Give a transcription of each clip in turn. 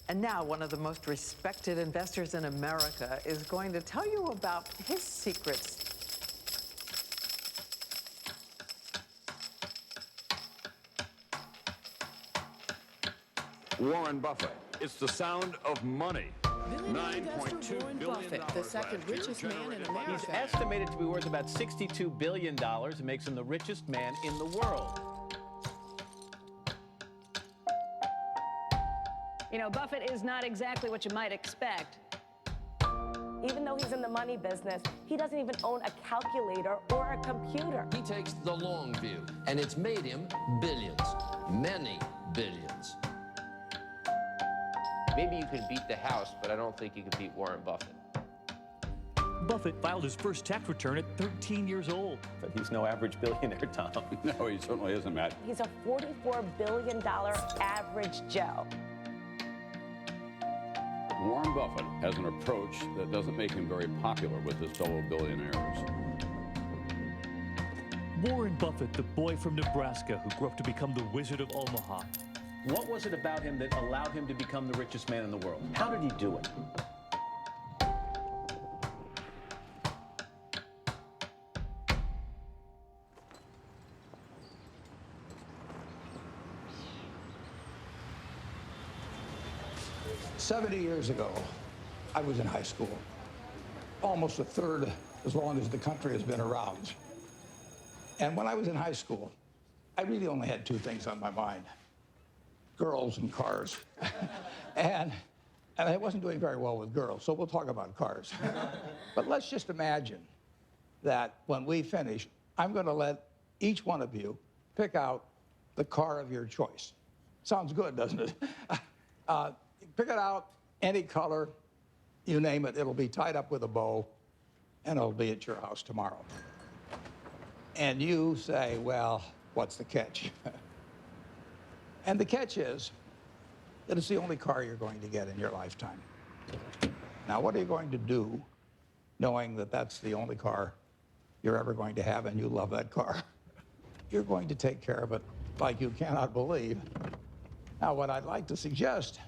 And now, one of the most respected investors in America is going to tell you about his secrets. Warren Buffett. It's the sound of money. $9.2 Warren Buffett, the second richest man in America. He's estimated to be worth about $62 billion. It makes him the richest man in the world. You know, Buffett is not exactly what you might expect. Even though he's in the money business, he doesn't even own a calculator or a computer. He takes the long view, and it's made him billions, many billions. Maybe you could beat the House, but I don't think you could beat Warren Buffett. Buffett filed his first tax return at 13 years old. But he's no average billionaire, Tom. No, he certainly isn't, Matt. He's a $44 billion average Joe. Warren Buffett has an approach that doesn't make him very popular with his fellow billionaires. Warren Buffett, the boy from Nebraska who grew up to become the Wizard of Omaha. What was it about him that allowed him to become the richest man in the world? How did he do it? 70 years ago, I was in high school, almost a third as long as the country has been around. And when I was in high school, I really only had two things on my mind: girls and cars. and I wasn't doing very well with girls, so we'll talk about cars. But let's just imagine that when we finish, I'm going to let each one of you pick out the car of your choice. Sounds good, doesn't it? Pick it out, any color, you name it. It'll be tied up with a bow, and it'll be at your house tomorrow. And you say, well, what's the catch? And the catch is that it's the only car you're going to get in your lifetime. Now, what are you going to do knowing that that's the only car you're ever going to have and you love that car? You're going to take care of it like you cannot believe. Now, what I'd like to suggest,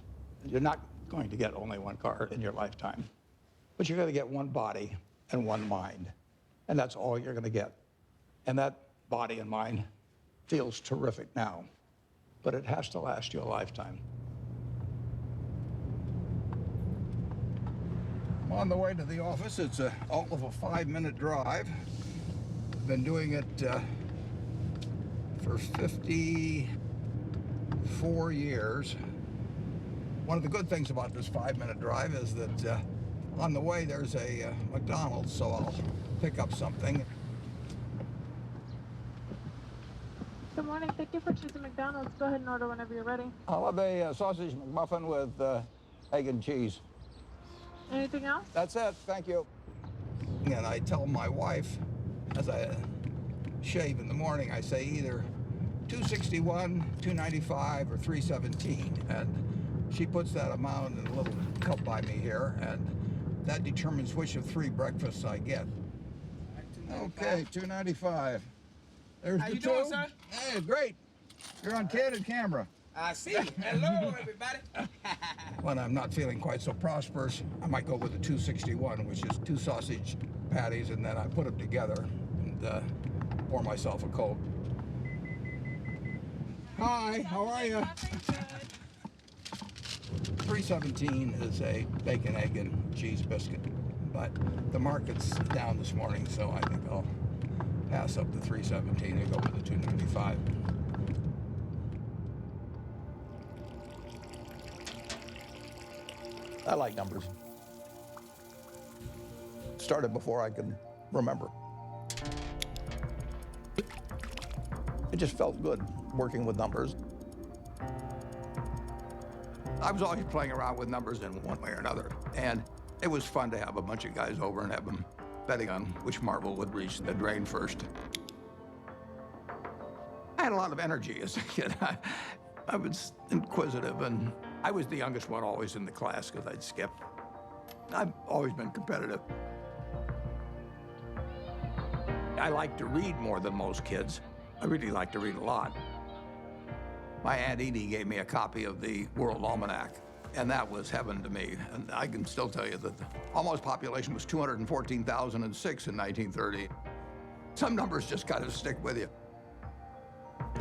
you're not going to get only one car in your lifetime, but you're going to get one body and one mind, and that's all you're going to get. And that body and mind feels terrific now, but it has to last you a lifetime. I'm on the way to the office. It's all of a 5-minute drive. I've been doing it for 54 years. One of the good things about this 5-minute drive is that on the way there's a McDonald's, so I'll pick up something. Good morning. Thank you for choosing McDonald's. Go ahead and order whenever you're ready. I'll have a sausage McMuffin with egg and cheese. Anything else? That's it. Thank you. And I tell my wife, as I shave in the morning, I say either 261, 295, or 317. And she puts that amount in a little cup by me here, and that determines which of 3 breakfasts I get. Okay, 295. There's How the you 2. doing, sir? Hey, great. You're on candid camera. I see. Hello, everybody. When I'm not feeling quite so prosperous, I might go with the 261, which is 2 sausage patties, and then I put them together and pour myself a Coke. Hi, how are you? 317 is a bacon, egg, and cheese biscuit, but the market's down this morning, so I think I'll pass up the 317 and go with the 295. I like numbers. Started before I could remember. It just felt good working with numbers. I was always playing around with numbers in one way or another, and it was fun to have a bunch of guys over and have them betting on which marble would reach the drain first. I had a lot of energy as a kid. I was inquisitive, and I was the youngest one always in the class because I'd skip. I've always been competitive. I like to read more than most kids. I really like to read a lot. My Aunt Edie gave me a copy of the World Almanac, And that was heaven to me. And I can still tell you that the Almo's population was 214,006 in 1930. Some numbers just kind of stick with you.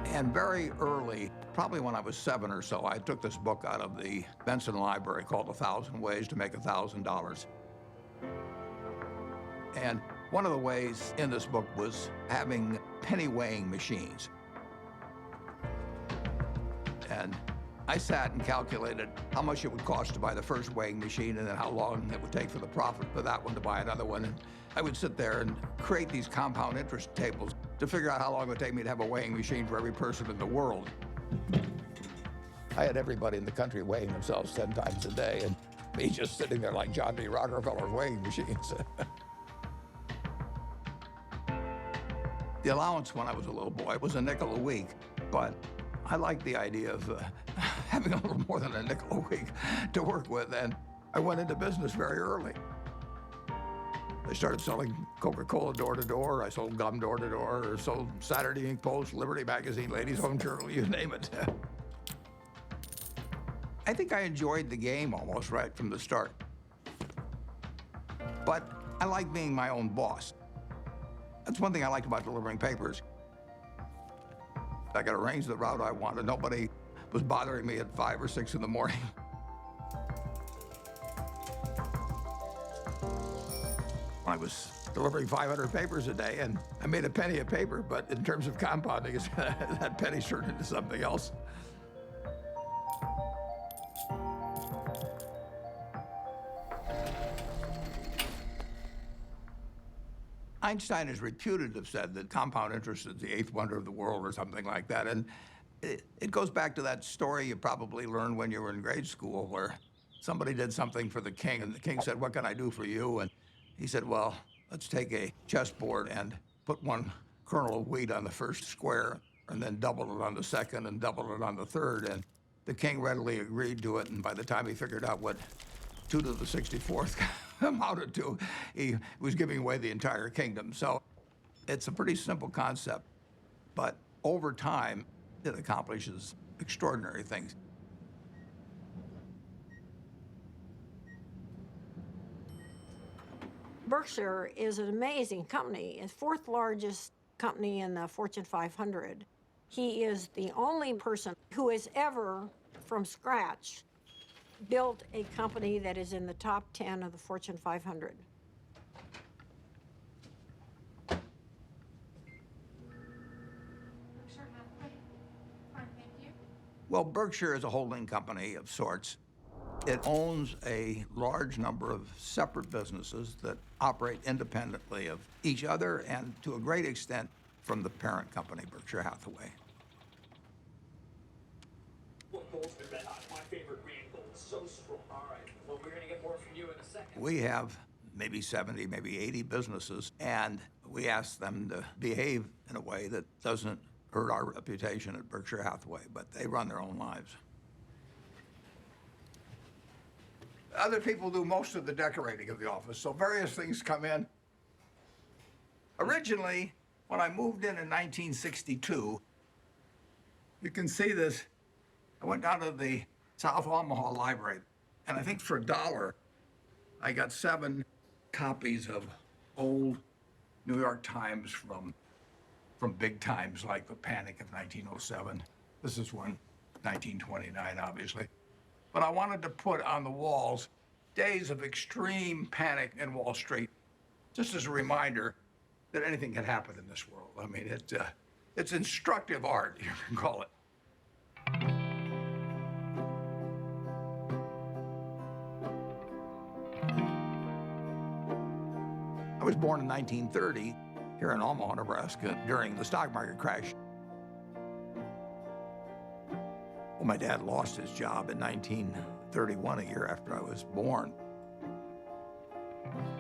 And very early, probably when I was 7 or so, I took this book out of the Benson Library called 1,000 Ways to Make $1,000. And one of the ways in this book was having penny weighing machines. And I sat and calculated how much it would cost to buy the first weighing machine and then how long it would take for the profit for that one to buy another one. And I would sit there and create these compound interest tables to figure out how long it would take me to have a weighing machine for every person in the world. I had everybody in the country weighing themselves 10 times a day, and me just sitting there like John D. Rockefeller's weighing machines. The allowance when I was a little boy was a nickel a week, but I liked the idea of having a little more than a nickel a week to work with, and I went into business very early. I started selling Coca-Cola door to door, I sold gum door to door, or sold Saturday Evening Post, Liberty Magazine, Ladies' Home Journal, you name it. I think I enjoyed the game almost right from the start. But I like being my own boss. That's one thing I liked about delivering papers. I could arrange the route I wanted. Nobody was bothering me at 5 or 6 in the morning. I was delivering 500 papers a day, and I made a penny a paper, but in terms of compounding, that penny turned into something else. Einstein is reputed to have said that compound interest is the 8th wonder of the world or something like that. And it goes back to that story you probably learned when you were in grade school where somebody did something for the king and the king said, "What can I do for you?" And he said, "Well, let's take a chessboard and put 1 kernel of wheat on the first square and then double it on the second and double it on the third." And the king readily agreed to it. And by the time he figured out what 2 to the 64th amounted to, he was giving away the entire kingdom. So it's a pretty simple concept, but over time, it accomplishes extraordinary things. Berkshire is an amazing company. It's 4th largest company in the Fortune 500. He is the only person who has ever, from scratch, built a company that is in the top 10 of the Fortune 500. Well, Berkshire is a holding company of sorts. It owns a large number of separate businesses that operate independently of each other and, to a great extent, from the parent company, Berkshire Hathaway. My favorite green gold, so strong. All right, well, we're gonna get more from you in a second. We have maybe 70, maybe 80 businesses, and we ask them to behave in a way that doesn't hurt our reputation at Berkshire Hathaway, but they run their own lives. Other people do most of the decorating of the office, so various things come in. Originally, when I moved in 1962, you can see this. I went down to the South Omaha Library, and I think for $1, I got 7 copies of old New York Times from big times like the Panic of 1907. This is one, 1929, obviously. But I wanted to put on the walls days of extreme panic in Wall Street, just as a reminder that anything can happen in this world. I mean, it's instructive art, you can call it. I was born in 1930 here in Omaha, Nebraska, during the stock market crash. Well, my dad lost his job in 1931, a year after I was born.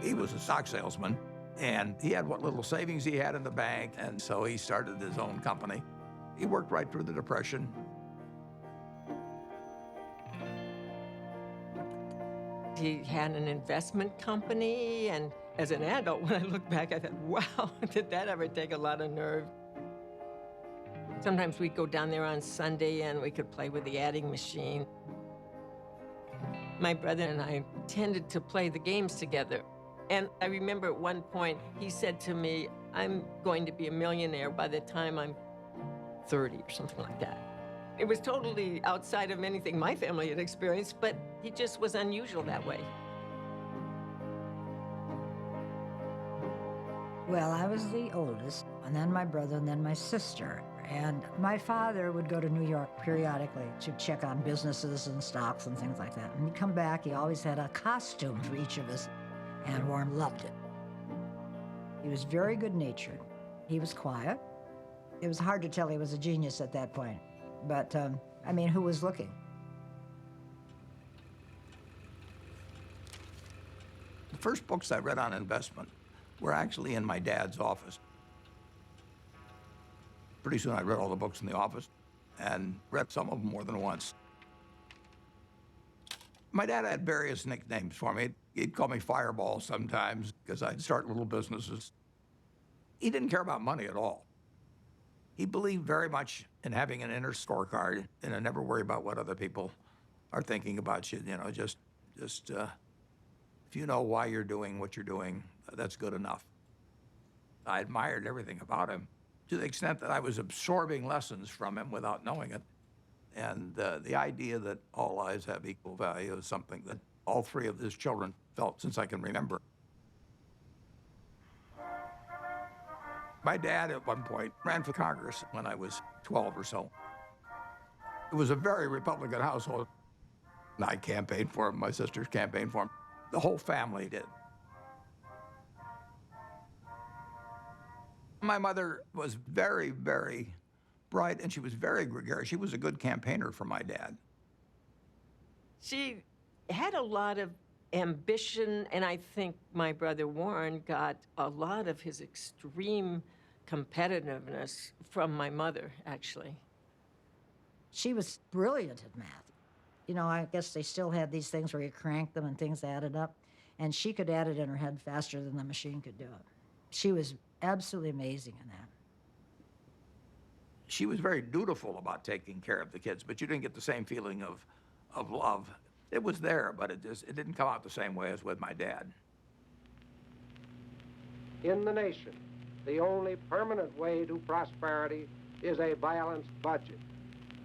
He was a stock salesman, and he had what little savings he had in the bank, and so he started his own company. He worked right through the Depression. He had an investment company, and as an adult, when I look back, I thought, wow, did that ever take a lot of nerve? Sometimes we'd go down there on Sunday and we could play with the adding machine. My brother and I tended to play the games together. And I remember at one point, he said to me, I'm going to be a millionaire by the time I'm 30 or something like that. It was totally outside of anything my family had experienced, but he just was unusual that way. Well, I was the oldest, and then my brother, and then my sister. And my father would go to New York periodically to check on businesses and stocks and things like that. And he'd come back, he always had a costume for each of us, and Warren loved it. He was very good-natured. He was quiet. It was hard to tell he was a genius at that point. But, I mean, who was looking? The first books I read on investment were actually in my dad's office. Pretty soon I read all the books in the office and read some of them more than once. My dad had various nicknames for me. He'd call me Fireball sometimes because I'd start little businesses. He didn't care about money at all. He believed very much in having an inner scorecard and never worry about what other people are thinking about you. You know, just if you know why you're doing what you're doing, that's good enough. I admired everything about him to the extent that I was absorbing lessons from him without knowing it. And the idea that all lives have equal value is something that all three of his children felt since I can remember. My dad, at one point, ran for Congress when I was 12 or so. It was a very Republican household. And I campaigned for him, my sisters campaigned for him. The whole family did. My mother was very, very bright, and she was very gregarious. She was a good campaigner for my dad. She had a lot of ambition, and I think my brother Warren got a lot of his extreme competitiveness from my mother, actually. She was brilliant at math. You know, I guess they still had these things where you cranked them and things added up, and she could add it in her head faster than the machine could do it. She was absolutely amazing in that. She was very dutiful about taking care of the kids, but you didn't get the same feeling of love. It was there, but it didn't come out the same way as with my dad. In the nation, the only permanent way to prosperity is a balanced budget.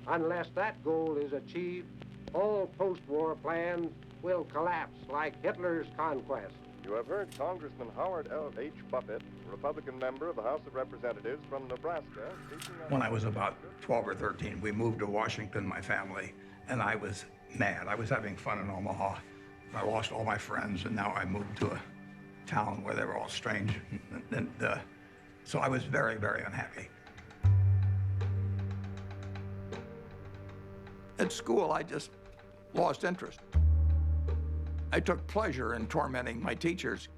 Unless that goal is achieved, all post-war plans will collapse like Hitler's conquest. You have heard Congressman Howard L. H. Buffett, Republican member of the House of Representatives from Nebraska, speaking on... When I was about 12 or 13, we moved to Washington, my family, and I was mad. I was having fun in Omaha. I lost all my friends, and now I moved to a town where they were all strange. So I was very, very unhappy. At school, I just lost interest. I took pleasure in tormenting my teachers.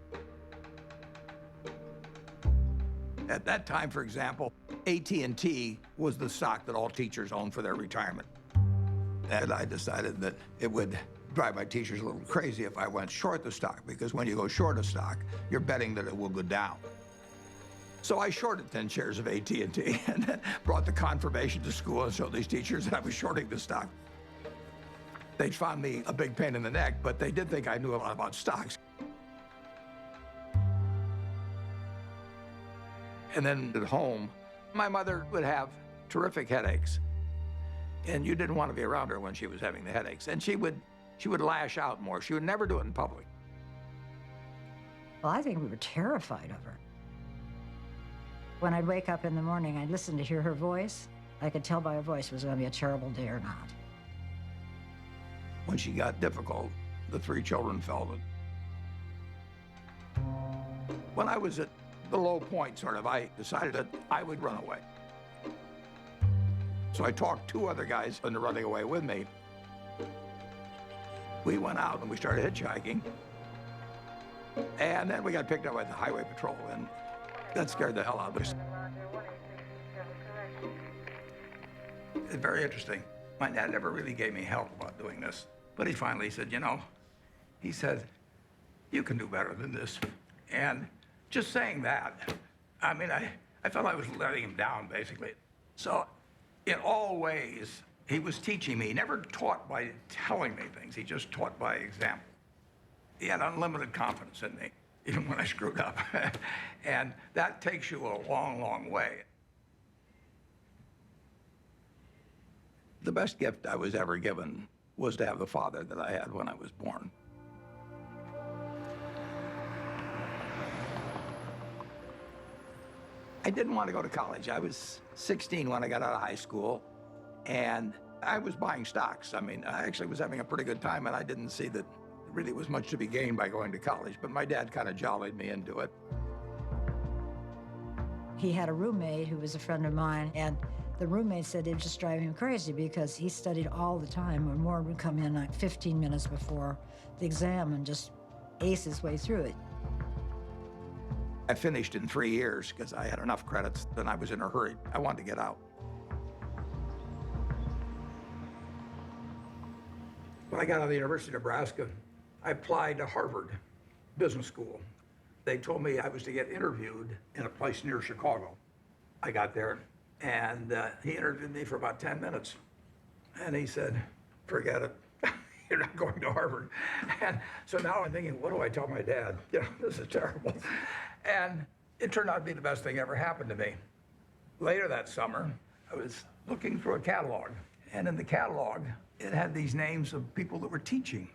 At that time, for example, AT&T was the stock that all teachers owned for their retirement. And I decided that it would drive my teachers a little crazy if I went short the stock, because when you go short a stock, you're betting that it will go down. So I shorted 10 shares of AT&T and then brought the confirmation to school and showed these teachers that I was shorting the stock. They found me a big pain in the neck, but they did think I knew a lot about stocks. And then at home, my mother would have terrific headaches. And you didn't want to be around her when she was having the headaches. And she would lash out more. She would never do it in public. Well, I think we were terrified of her. When I'd wake up in the morning, I'd listen to hear her voice. I could tell by her voice it was going to be a terrible day or not. When she got difficult, the three children felt it. When I was at the low point, sort of, I decided that I would run away. So I talked two other guys into running away with me. We went out and we started hitchhiking. And then we got picked up by the highway patrol, and that scared the hell out of us. It's very interesting. My dad never really gave me help about doing this, but he finally said, you know, he said, you can do better than this. And just saying that, I mean, I felt I was letting him down, basically. So in all ways, He was teaching me. He never taught by telling me things. He just taught by example. He had unlimited confidence in me, even when I screwed up. And that takes you a long, long way. The best gift I was ever given was to have the father that I had when I was born. I didn't want to go to college. I was 16 when I got out of high school, and I was buying stocks. I mean, I actually was having a pretty good time, and I didn't see that there really was much to be gained by going to college, but my dad kind of jollied me into it. He had a roommate who was a friend of mine, and the roommate said it was just driving him crazy because he studied all the time, and Warren would come in like 15 minutes before the exam and just ace his way through it. I finished in 3 years because I had enough credits, and I was in a hurry. I wanted to get out. When I got out of the University of Nebraska, I applied to Harvard Business School. They told me I was to get interviewed in a place near Chicago. I got there, and he interviewed me for about 10 minutes. And he said, forget it. You're not going to Harvard. And so now I'm thinking, what do I tell my dad? You know, this is terrible. And it turned out to be the best thing ever happened to me. Later that summer, I was looking through a catalog. And in the catalog, it had these names of people that were teaching.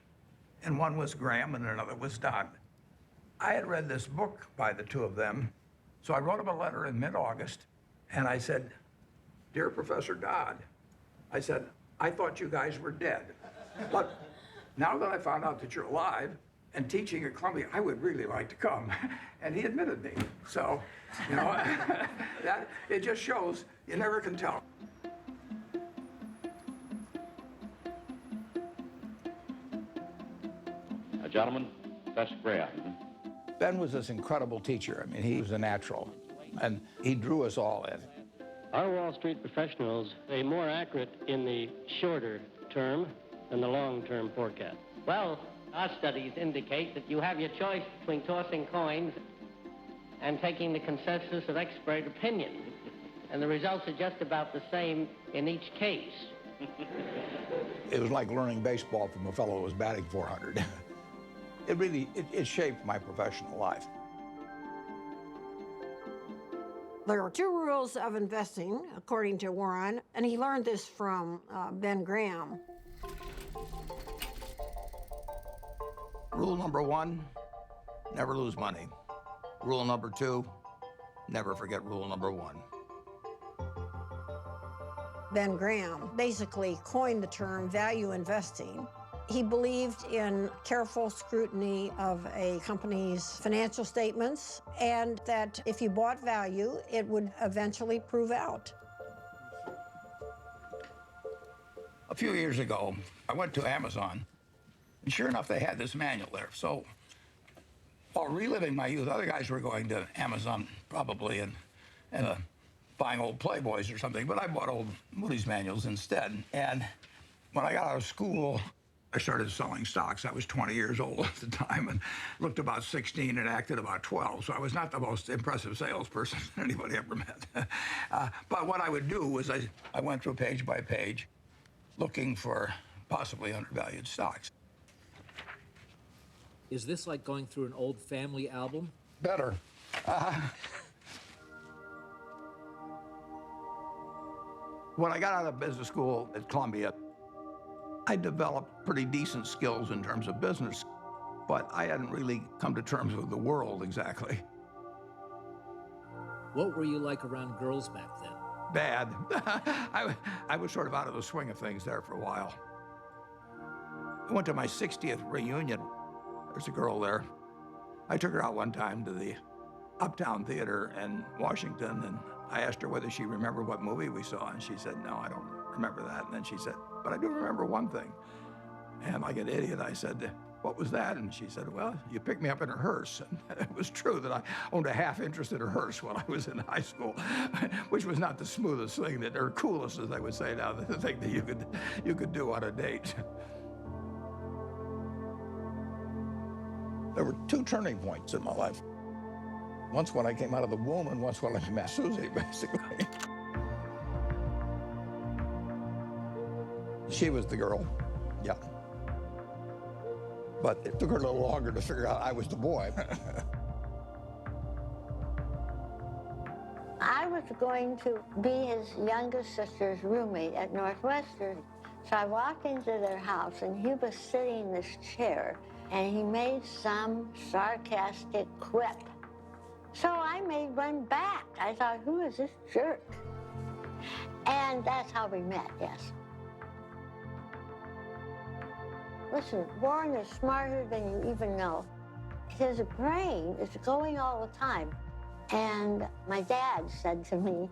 And one was Graham and another was Dodd. I had read this book by the two of them. So I wrote him a letter in mid-August. And I said, dear Professor Dodd, I said, I thought you guys were dead. But now that I found out that you're alive and teaching at Columbia, I would really like to come. And he admitted me. So, you know, that it just shows you never can tell. Gentlemen, Professor Graham. Ben was this incredible teacher. I mean, he was a natural, and he drew us all in. Are Wall Street professionals more accurate in the shorter term than the long-term forecast? Well, our studies indicate that you have your choice between tossing coins and taking the consensus of expert opinion. And the results are just about the same in each case. It was like learning baseball from a fellow who was batting 400. It really shaped my professional life. There are two rules of investing, according to Warren, and he learned this from Ben Graham. Rule number one, never lose money. Rule number two, never forget rule number one. Ben Graham basically coined the term value investing. He believed in careful scrutiny of a company's financial statements, and that if you bought value, it would eventually prove out. A few years ago, I went to Amazon, and sure enough, they had this manual there. So while reliving my youth, other guys were going to Amazon probably and buying old Playboys or something, but I bought old Moody's manuals instead. And when I got out of school, I started selling stocks. I was 20 years old at the time and looked about 16 and acted about 12. So I was not the most impressive salesperson anybody ever met. But what I would do was I went through page by page looking for possibly undervalued stocks. Is this like going through an old family album? Better. When I got out of business school at Columbia, I developed pretty decent skills in terms of business, but I hadn't really come to terms with the world exactly. What were you like around girls back then? Bad. I was sort of out of the swing of things there for a while. I went to my 60th reunion. There's a girl there. I took her out one time to the Uptown Theater in Washington, and I asked her whether she remembered what movie we saw, and she said, no, I don't remember that. And then she said, but I do remember one thing. And like an idiot, I said, what was that? And she said, well, you picked me up in a hearse. And it was true that I owned a half interest in a hearse when I was in high school, which was not the smoothest thing, or coolest, as they would say now, the thing that you could do on a date. There were two turning points in my life. Once when I came out of the womb, and once when I met Susie, basically. She was the girl, yeah. But it took her a little longer to figure out I was the boy. I was going to be his youngest sister's roommate at Northwestern. So I walked into their house, and he was sitting in this chair, and he made some sarcastic quip. So I made one back. I thought, who is this jerk? And that's how we met, yes. Listen, Warren is smarter than you even know. His brain is going all the time. And my dad said to me,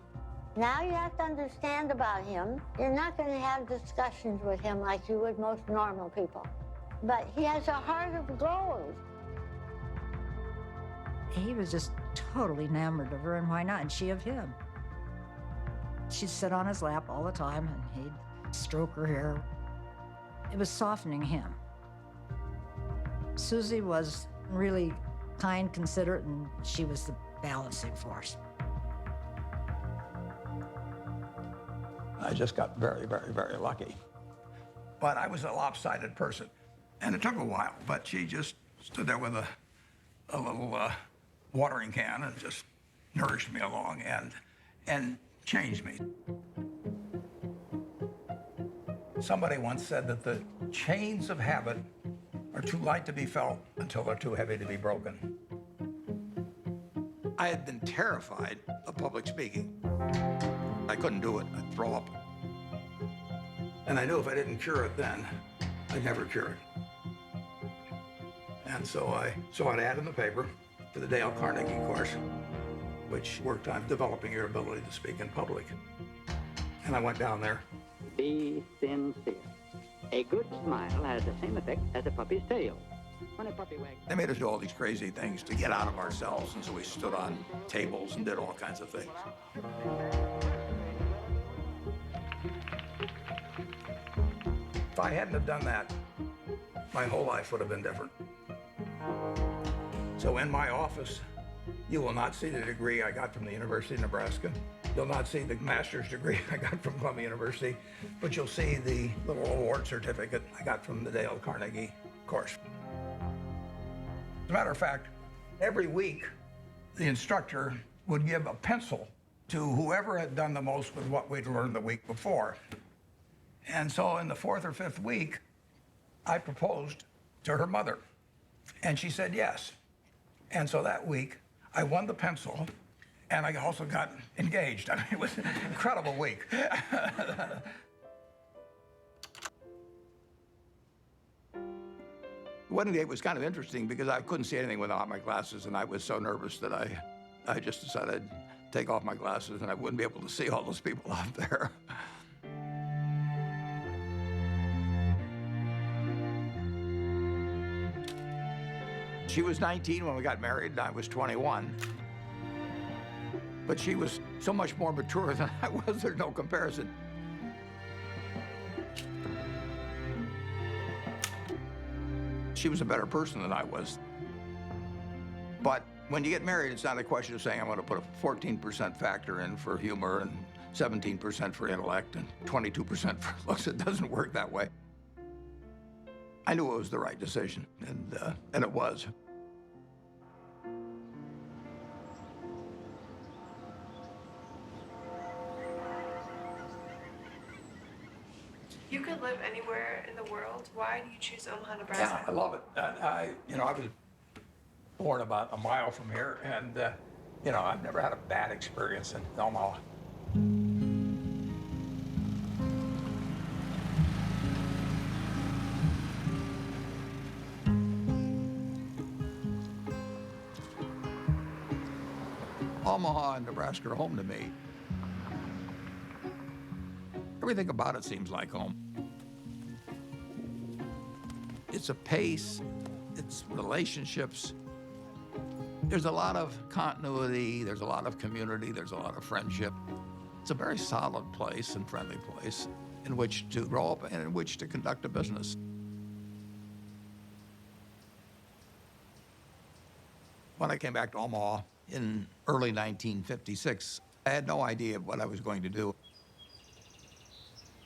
now you have to understand about him. You're not going to have discussions with him like you would most normal people. But he has a heart of gold. He was just totally enamored of her, and why not? And she of him. She'd sit on his lap all the time, and he'd stroke her hair. It was softening him. Susie was really kind, considerate, and she was the balancing force. I just got very, very, very lucky. But I was a lopsided person, and it took a while, but she just stood there with a little watering can and just nourished me along and changed me. Somebody once said that the chains of habit are too light to be felt until they're too heavy to be broken. I had been terrified of public speaking. I couldn't do it. I'd throw up. And I knew if I didn't cure it then, I'd never cure it. And so I saw an ad in the paper for the Dale Carnegie course, which worked on developing your ability to speak in public. And I went down there. Be sincere. A good smile has the same effect as a puppy's tail. When a puppy wags... They made us do all these crazy things to get out of ourselves, and so we stood on tables and did all kinds of things. If I hadn't have done that, my whole life would have been different. So in my office, you will not see the degree I got from the University of Nebraska. You'll not see the master's degree I got from Columbia University, but you'll see the little award certificate I got from the Dale Carnegie course. As a matter of fact, every week, the instructor would give a pencil to whoever had done the most with what we'd learned the week before. And so in the fourth or fifth week, I proposed to her mother, and she said yes. And so that week, I won the pencil, and I also got engaged. I mean, it was an incredible week. The wedding day was kind of interesting because I couldn't see anything without my glasses, and I was so nervous that I just decided I'd take off my glasses and I wouldn't be able to see all those people out there. She was 19 when we got married, and I was 21. But she was so much more mature than I was, there's no comparison. She was a better person than I was. But when you get married, it's not a question of saying I'm going to put a 14% factor in for humor and 17% for intellect and 22% for looks. It doesn't work that way. I knew it was the right decision, and it was. You could live anywhere in the world. Why do you choose Omaha, Nebraska? Yeah, I love it. I was born about a mile from here, and I've never had a bad experience in Omaha. Omaha and Nebraska are home to me. Everything about it seems like home. It's a pace, it's relationships. There's a lot of continuity, there's a lot of community, there's a lot of friendship. It's a very solid place and friendly place in which to grow up and in which to conduct a business. When I came back to Omaha in early 1956, I had no idea what I was going to do.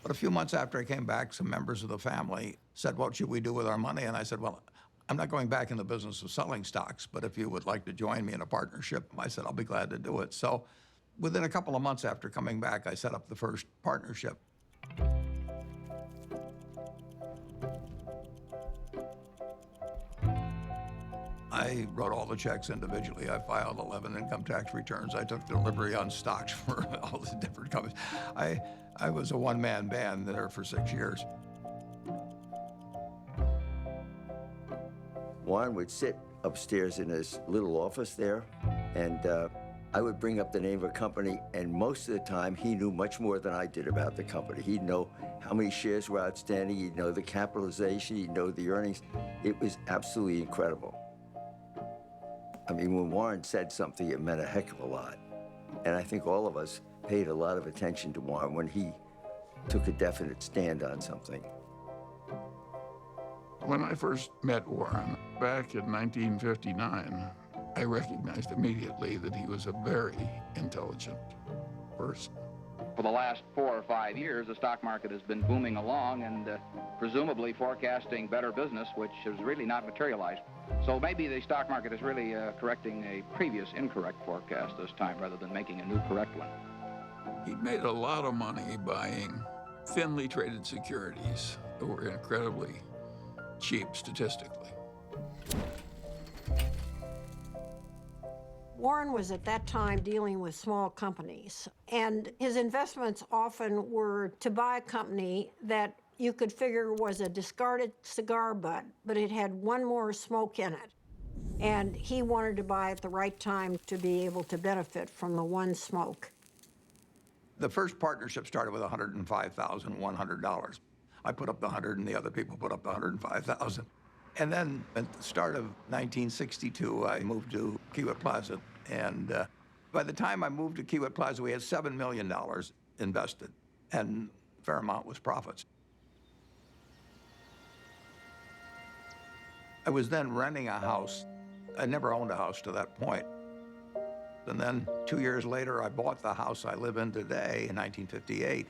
But a few months after I came back, some members of the family said, what should we do with our money? And I said, well, I'm not going back in the business of selling stocks, but if you would like to join me in a partnership, I said, I'll be glad to do it. So within a couple of months after coming back, I set up the first partnership. I wrote all the checks individually. I filed 11 income tax returns. I took delivery on stocks for all the different companies. I was a one-man band there for 6 years. Warren would sit upstairs in his little office there, and I would bring up the name of a company, and most of the time he knew much more than I did about the company. He'd know how many shares were outstanding, he'd know the capitalization, he'd know the earnings. It was absolutely incredible. I mean, when Warren said something, it meant a heck of a lot. And I think all of us paid a lot of attention to Warren when he took a definite stand on something. When I first met Warren back in 1959, I recognized immediately that he was a very intelligent person. For the last 4 or 5 years, the stock market has been booming along and presumably forecasting better business, which has really not materialized. So maybe the stock market is really correcting a previous incorrect forecast this time rather than making a new correct one. He made a lot of money buying thinly traded securities that were incredibly cheap statistically. Warren was at that time dealing with small companies, and his investments often were to buy a company that you could figure was a discarded cigar butt, but it had one more smoke in it. And he wanted to buy at the right time to be able to benefit from the one smoke. The first partnership started with $105,100. I put up the 100 and the other people put up the 105,000. And then at the start of 1962, I moved to Kiewit Plaza. And by the time I moved to Kiewit Plaza, we had $7 million invested, and a fair amount was profits. I was then renting a house. I never owned a house to that point. And then 2 years later, I bought the house I live in today in 1958.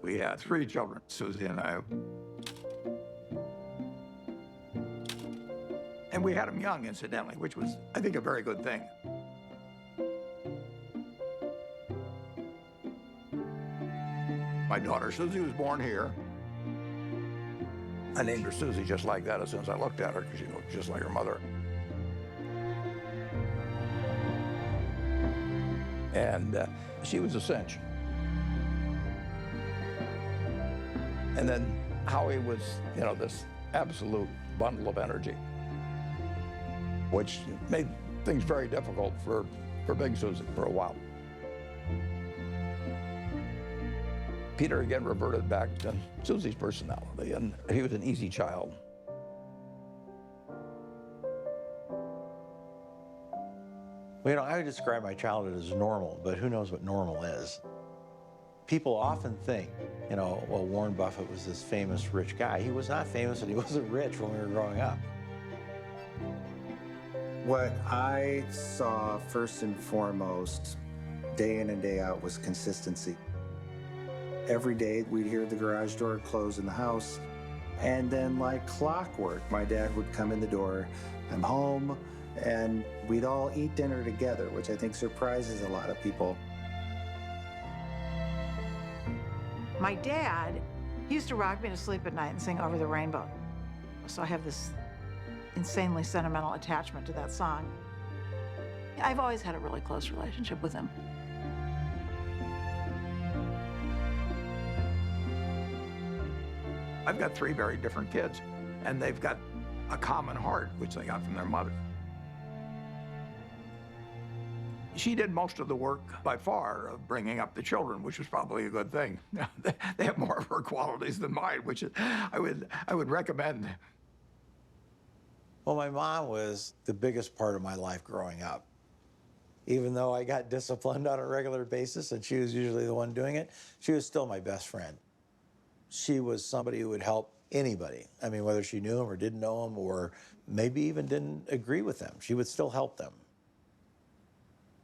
We had 3 children, Susie and I. And we had them young, incidentally, which was, I think, a very good thing. My daughter, Susie, was born here. I named her Susie just like that as soon as I looked at her, because she looked just like her mother. And she was a cinch. And then Howie was, you know, this absolute bundle of energy, which made things very difficult for Big Susie for a while. Peter again reverted back to Susie's personality, and he was an easy child. Well, you know, I would describe my childhood as normal, but who knows what normal is? People often think, you know, well, Warren Buffett was this famous rich guy. He was not famous and he wasn't rich when we were growing up. What I saw first and foremost, day in and day out, was consistency. Every day we'd hear the garage door close in the house, and then like clockwork, my dad would come in the door, I'm home, and we'd all eat dinner together, which I think surprises a lot of people. My dad, he used to rock me to sleep at night and sing Over the Rainbow. So I have this insanely sentimental attachment to that song. I've always had a really close relationship with him. I've got 3 very different kids, and they've got a common heart, which they got from their mother. She did most of the work, by far, of bringing up the children, which was probably a good thing. They have more of her qualities than mine, which I would recommend. Well, my mom was the biggest part of my life growing up. Even though I got disciplined on a regular basis, and she was usually the one doing it, she was still my best friend. She was somebody who would help anybody. I mean, whether she knew him or didn't know him or maybe even didn't agree with them, she would still help them.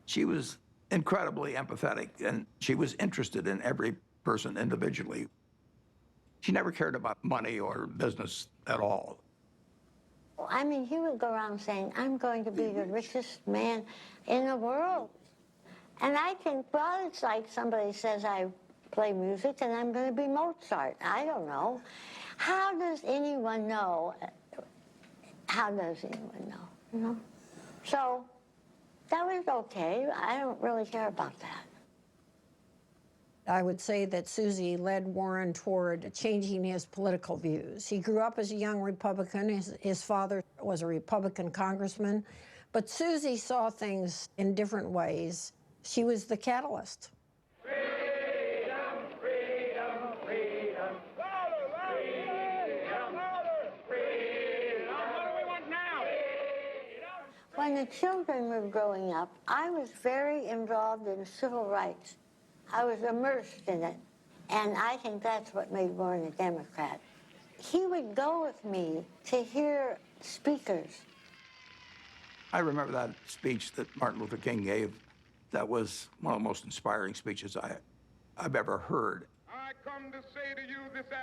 She was incredibly empathetic, and she was interested in every person individually. She never cared about money or business at all. I mean, he would go around saying, I'm going to be the richest man in the world. And I think, well, it's like somebody says I play music and I'm going to be Mozart. I don't know. How does anyone know? How does anyone know? You know? So that was okay. I don't really care about that. I would say that Susie led Warren toward changing his political views. He grew up as a young Republican. His father was a Republican congressman. But Susie saw things in different ways. She was the catalyst. When the children were growing up, I was very involved in civil rights. I was immersed in it, and I think that's what made Warren a Democrat. He would go with me to hear speakers. I remember that speech that Martin Luther King gave. That was one of the most inspiring speeches I've ever heard.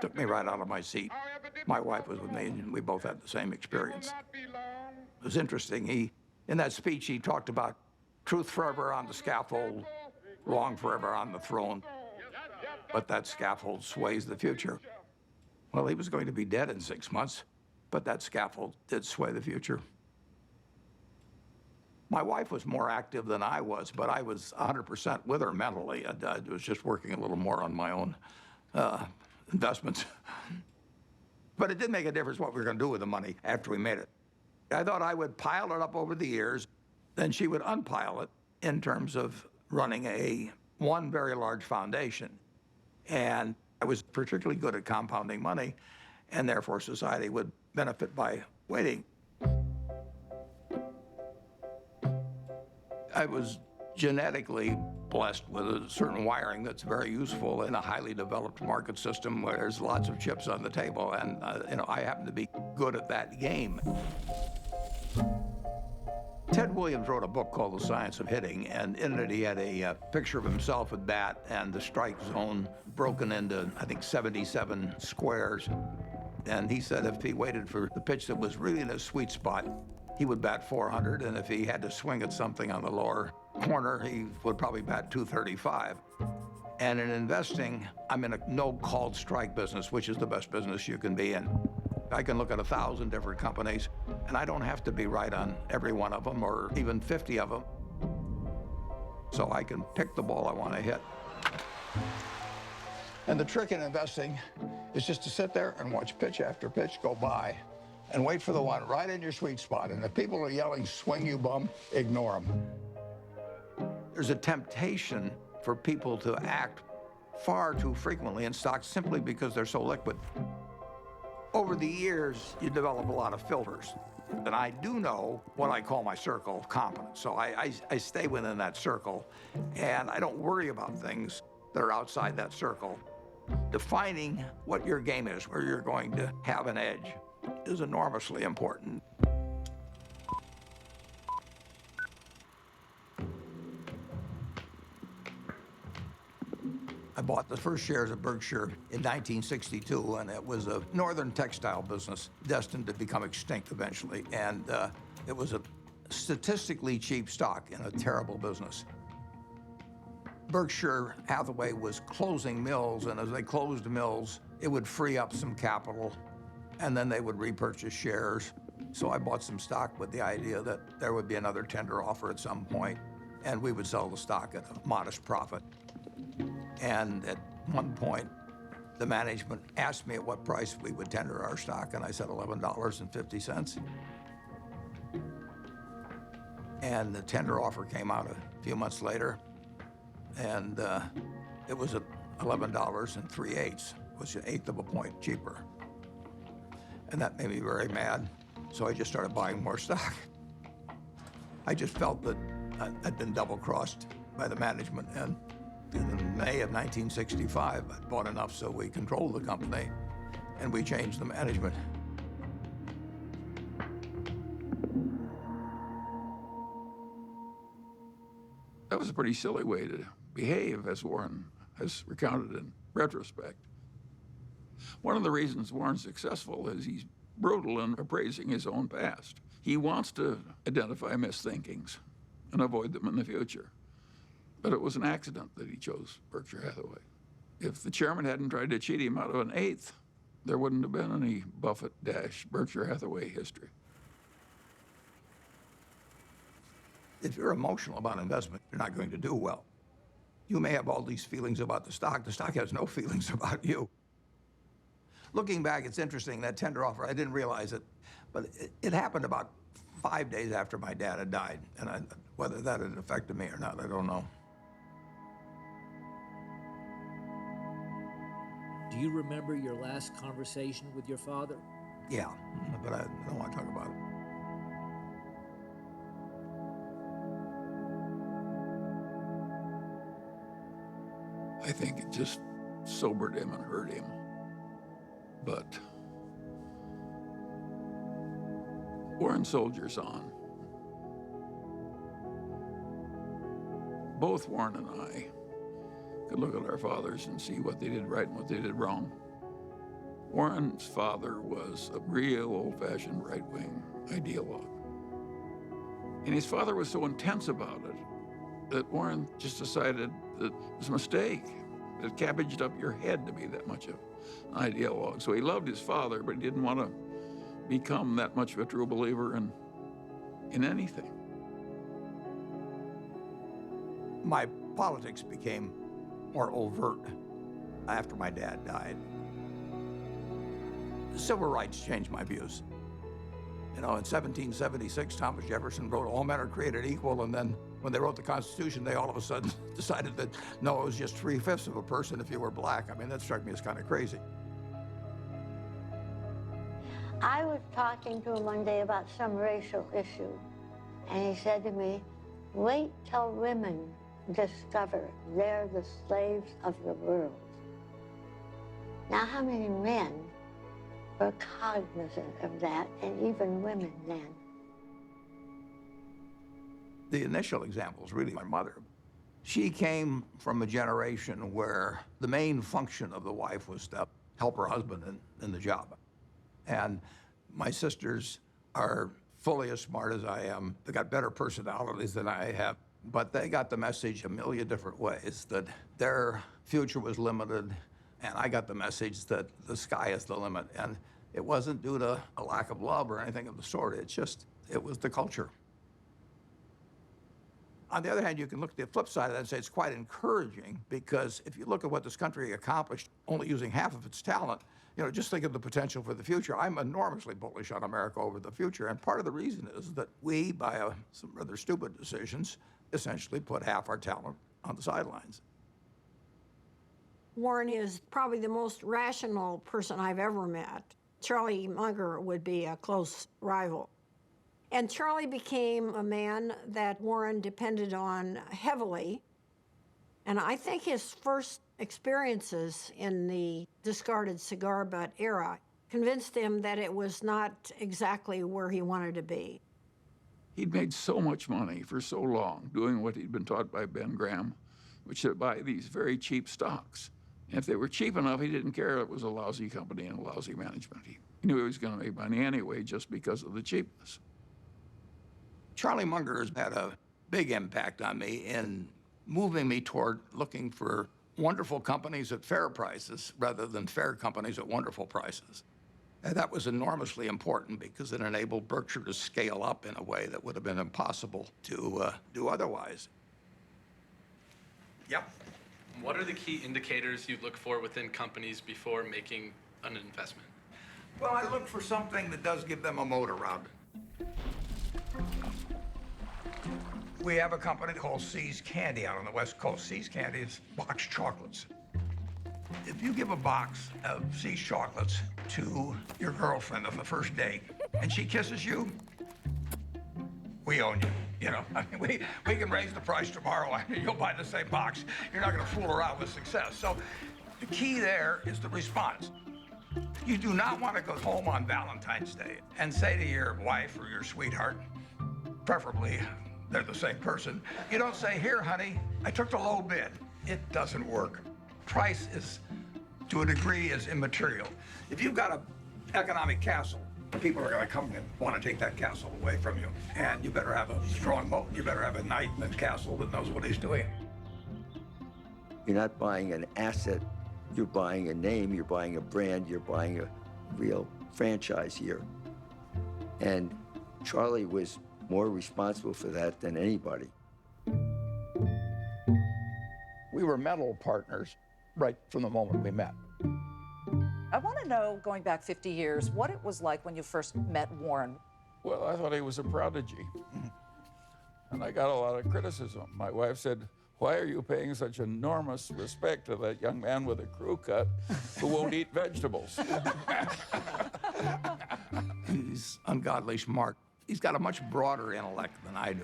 Took me right out of my seat. My wife was with me, and we both had the same experience. It was interesting. In that speech, he talked about truth forever on the scaffold, wrong forever on the throne, but that scaffold sways the future. Well, he was going to be dead in 6 months, but that scaffold did sway the future. My wife was more active than I was, but I was 100% with her mentally. I was just working a little more on my own investments. But it did make a difference what we were going to do with the money after we made it. I thought I would pile it up over the years, then she would unpile it in terms of running one very large foundation. And I was particularly good at compounding money, and therefore society would benefit by waiting. I was genetically blessed with a certain wiring that's very useful in a highly developed market system where there's lots of chips on the table, and I happen to be good at that game. Ted Williams wrote a book called The Science of Hitting, and in it he had a picture of himself at bat and the strike zone broken into, I think, 77 squares. And he said if he waited for the pitch that was really in his sweet spot, he would bat 400, and if he had to swing at something on the lower corner, he would probably bat 235. And in investing, I'm in a no-called strike business, which is the best business you can be in. I can look at 1,000 different companies, and I don't have to be right on every one of them or even 50 of them. So I can pick the ball I want to hit. And the trick in investing is just to sit there and watch pitch after pitch go by and wait for the one right in your sweet spot. And if people are yelling, swing you bum, ignore them. There's a temptation for people to act far too frequently in stocks simply because they're so liquid. Over the years, you develop a lot of filters. And I do know what I call my circle of competence. So I stay within that circle, and I don't worry about things that are outside that circle. Defining what your game is, where you're going to have an edge, is enormously important. I bought the first shares of Berkshire in 1962, and it was a northern textile business destined to become extinct eventually. And it was a statistically cheap stock in a terrible business. Berkshire Hathaway was closing mills, and as they closed mills, it would free up some capital, and then they would repurchase shares. So I bought some stock with the idea that there would be another tender offer at some point, and we would sell the stock at a modest profit. And at one point, the management asked me at what price we would tender our stock, and I said $11.50. And the tender offer came out a few months later, and it was at $11.03, which was an eighth of a point cheaper. And that made me very mad, so I just started buying more stock. I just felt that I'd been double-crossed by the management, and in May of 1965, I bought enough so we controlled the company, and we changed the management. was a pretty silly way to behave, as Warren has recounted in retrospect. One of the reasons Warren's successful is he's brutal in appraising his own past. He wants to identify misthinkings and avoid them in the future. But it was an accident that he chose Berkshire Hathaway. If the chairman hadn't tried to cheat him out of an eighth, there wouldn't have been any Buffett-Berkshire Hathaway history. If you're emotional about investment, you're not going to do well. You may have all these feelings about the stock has no feelings about you. Looking back, it's interesting, that tender offer, I didn't realize it, but it happened about 5 days after my dad had died, and whether that had affected me or not, I don't know. Do you remember your last conversation with your father? Yeah, but I don't want to talk about it. I think it just sobered him and hurt him. But Warren soldiers on. Both Warren and I could look at our fathers and see what they did right and what they did wrong. Warren's father was a real old-fashioned right-wing ideologue. And his father was so intense about it that Warren just decided that it was a mistake. It cabbaged up your head to be that much of an ideologue. So he loved his father, but he didn't want to become that much of a true believer in anything. My politics became more overt after my dad died. Civil rights changed my views. You know, in 1776, Thomas Jefferson wrote, "All men are created equal," and then when they wrote the Constitution, they all of a sudden decided that, no, it was just 3/5 of a person if you were black. I mean, that struck me as kind of crazy. I was talking to him one day about some racial issue, and he said to me, "Wait till women discover they're the slaves of the world." Now, how many men were cognizant of that, and even women then? The initial example is really my mother. She came from a generation where the main function of the wife was to help her husband in the job. And my sisters are fully as smart as I am. They got better personalities than I have, but they got the message a million different ways that their future was limited, and I got the message that the sky is the limit. And it wasn't due to a lack of love or anything of the sort. It was the culture. On the other hand, you can look at the flip side of that and say it's quite encouraging, because if you look at what this country accomplished only using half of its talent, you know, just think of the potential for the future. I'm enormously bullish on America over the future, and part of the reason is that we, by some rather stupid decisions, essentially put half our talent on the sidelines. Warren is probably the most rational person I've ever met. Charlie Munger would be a close rival. And Charlie became a man that Warren depended on heavily. And I think his first experiences in the discarded cigar butt era convinced him that it was not exactly where he wanted to be. He'd made so much money for so long doing what he'd been taught by Ben Graham, which is to buy these very cheap stocks. And if they were cheap enough, he didn't care if it was a lousy company and a lousy management. He knew he was going to make money anyway just because of the cheapness. Charlie Munger has had a big impact on me in moving me toward looking for wonderful companies at fair prices rather than fair companies at wonderful prices. And that was enormously important because it enabled Berkshire to scale up in a way that would have been impossible to do otherwise. Yep. What are the key indicators you look for within companies before making an investment? Well, I look for something that does give them a moat around it. We have a company called See's Candy out on the West Coast. See's Candy is boxed chocolates. If you give a box of See's chocolates to your girlfriend on the first date and she kisses you, we own you. You know, I mean, we can raise the price tomorrow and you'll buy the same box. You're not going to fool around with success. So the key there is the response. You do not want to go home on Valentine's Day and say to your wife or your sweetheart, preferably they're the same person. You don't say, here, honey, I took the low bid. It doesn't work. Price is, to a degree, is immaterial. If you've got an economic castle, people are going to come and want to take that castle away from you. And you better have a strong moat. You better have a knight in the castle that knows what he's doing. You're not buying an asset, you're buying a name, you're buying a brand, you're buying a real franchise here. And Charlie was more responsible for that than anybody. We were mental partners right from the moment we met. I want to know, going back 50 years, what it was like when you first met Warren. Well, I thought he was a prodigy. And I got a lot of criticism. My wife said, why are you paying such enormous respect to that young man with a crew cut who won't eat vegetables? He's ungodly smart. He's got a much broader intellect than I do.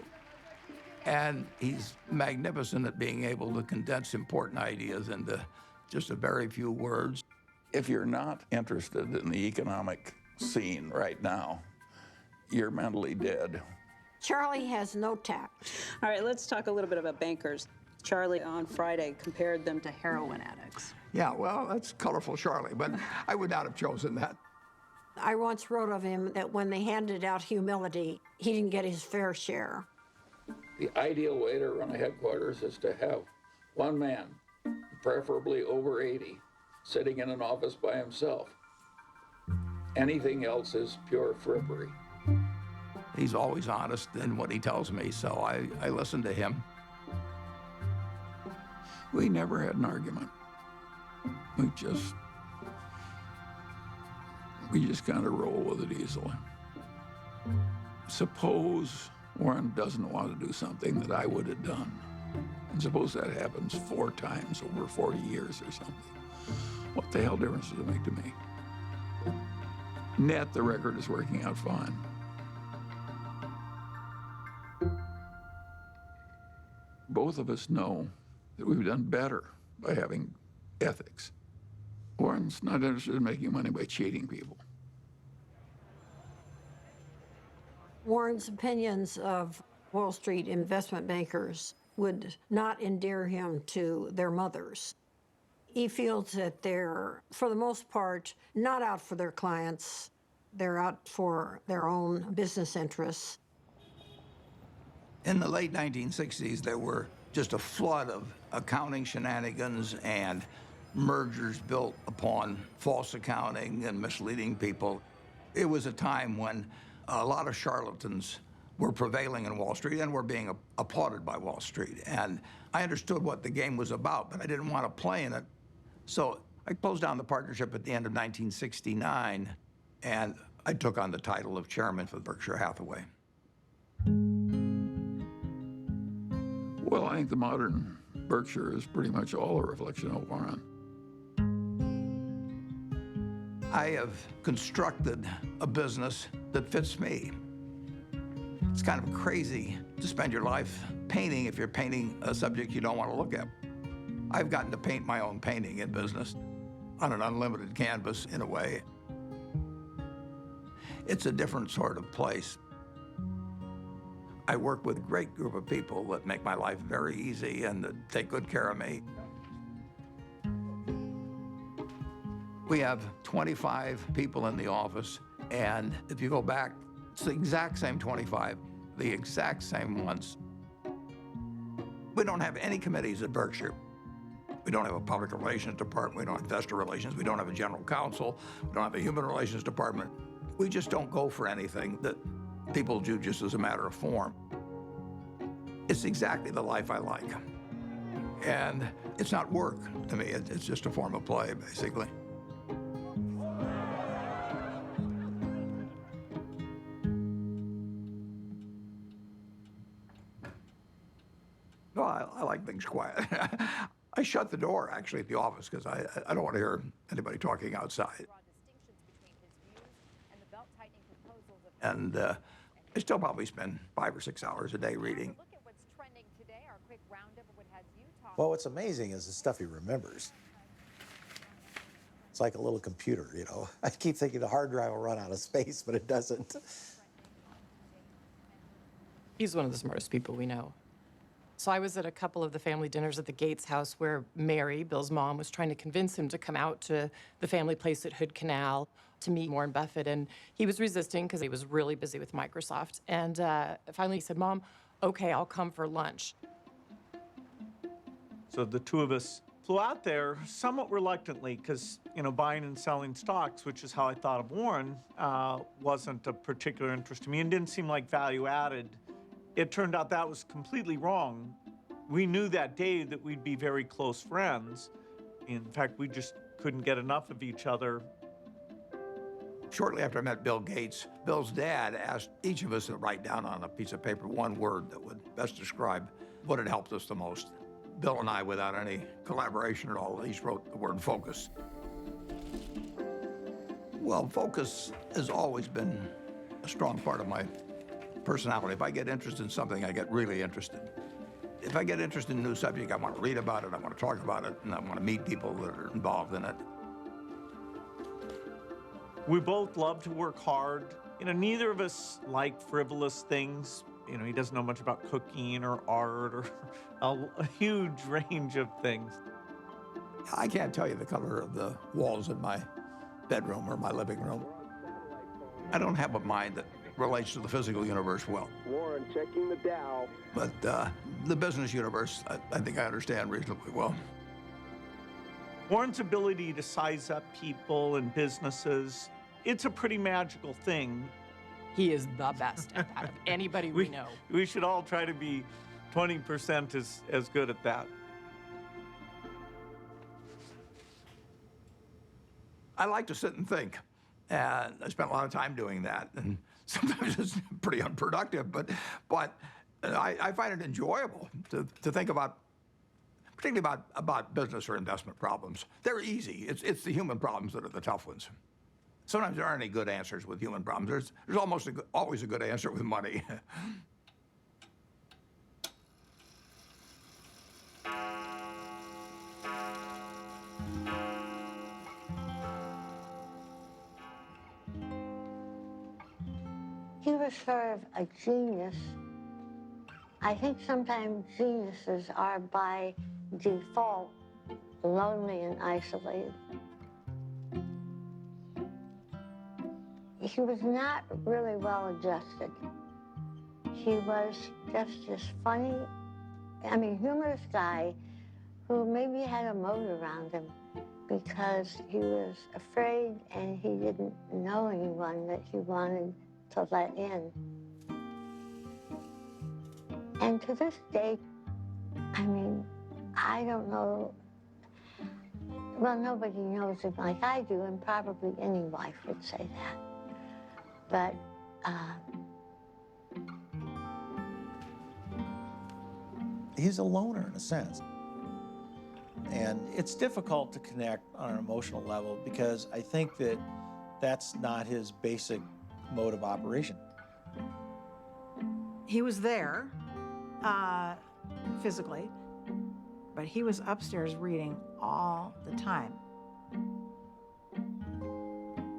And he's magnificent at being able to condense important ideas into just a very few words. If you're not interested in the economic scene right now, you're mentally dead. Charlie has no tact. All right, let's talk a little bit about bankers. Charlie on Friday compared them to heroin addicts. Yeah, well, that's colorful Charlie, but I would not have chosen that. I once wrote of him that when they handed out humility, he didn't get his fair share. The ideal way to run a headquarters is to have one man, preferably over 80, sitting in an office by himself. Anything else is pure frippery. He's always honest in what he tells me, so I listen to him. We never had an argument. We just kind of roll with it easily. Suppose Warren doesn't want to do something that I would have done. And suppose that happens 4 times over 40 years or something. What the hell difference does it make to me? Net, the record is working out fine. Both of us know that we've done better by having ethics. Warren's not interested in making money by cheating people. Warren's opinions of Wall Street investment bankers would not endear him to their mothers. He feels that they're, for the most part, not out for their clients. They're out for their own business interests. In the late 1960s, there were just a flood of accounting shenanigans and mergers built upon false accounting and misleading people. It was a time when a lot of charlatans were prevailing in Wall Street and were being applauded by Wall Street. And I understood what the game was about, but I didn't want to play in it. So I closed down the partnership at the end of 1969, and I took on the title of chairman for Berkshire Hathaway. Well, I think the modern Berkshire is pretty much all a reflection of Warren. I have constructed a business that fits me. It's kind of crazy to spend your life painting if you're painting a subject you don't want to look at. I've gotten to paint my own painting in business on an unlimited canvas, in a way. It's a different sort of place. I work with a great group of people that make my life very easy and that take good care of me. We have 25 people in the office, and if you go back, it's the exact same 25, the exact same ones. We don't have any committees at Berkshire. We don't have a public relations department, we don't have investor relations, we don't have a general counsel, we don't have a human relations department. We just don't go for anything that people do just as a matter of form. It's exactly the life I like. And it's not work to me, it's just a form of play, basically. Well, I like things quiet. I shut the door, actually, at the office because I don't want to hear anybody talking outside. And I still probably spend 5 or 6 hours a day reading. Well, what's amazing is the stuff he remembers. It's like a little computer, you know. I keep thinking the hard drive will run out of space, but it doesn't. He's one of the smartest people we know. So I was at a couple of the family dinners at the Gates house where Mary, Bill's mom, was trying to convince him to come out to the family place at Hood Canal to meet Warren Buffett. And he was resisting because he was really busy with Microsoft. And finally he said, Mom, okay, I'll come for lunch. So the two of us flew out there somewhat reluctantly because, you know, buying and selling stocks, which is how I thought of Warren, wasn't a particular interest to me and didn't seem like value added. It turned out that was completely wrong. We knew that day that we'd be very close friends. In fact, we just couldn't get enough of each other. Shortly after I met Bill Gates, Bill's dad asked each of us to write down on a piece of paper one word that would best describe what had helped us the most. Bill and I, without any collaboration at all, each wrote the word focus. Well, focus has always been a strong part of my personality. If I get interested in something, I get really interested. If I get interested in a new subject, I want to read about it, I want to talk about it, and I want to meet people that are involved in it. We both love to work hard. You know, neither of us like frivolous things. You know, he doesn't know much about cooking or art or a huge range of things. I can't tell you the color of the walls in my bedroom or my living room. I don't have a mind that relates to the physical universe well. Warren checking the Dow. But the business universe, I think I understand reasonably well. Warren's ability to size up people and businesses, it's a pretty magical thing. He is the best at that of anybody we know. We should all try to be 20% as good at that. I like to sit and think, and I spent a lot of time doing that. And sometimes it's pretty unproductive, but I find it enjoyable to think about, particularly about business or investment problems. They're easy. It's the human problems that are the tough ones. Sometimes there aren't any good answers with human problems. There's almost always a good answer with money. He was sort of a genius. I think sometimes geniuses are by default lonely and isolated. He was not really well adjusted. He was just this funny, humorous guy who maybe had a moat around him because he was afraid and he didn't know anyone that he wanted to let in. And to this day, I don't know, well, nobody knows him like I do, and probably any wife would say that. But he's a loner in a sense. And it's difficult to connect on an emotional level because I think that that's not his basic mode of operation. He was there physically, but he was upstairs reading all the time.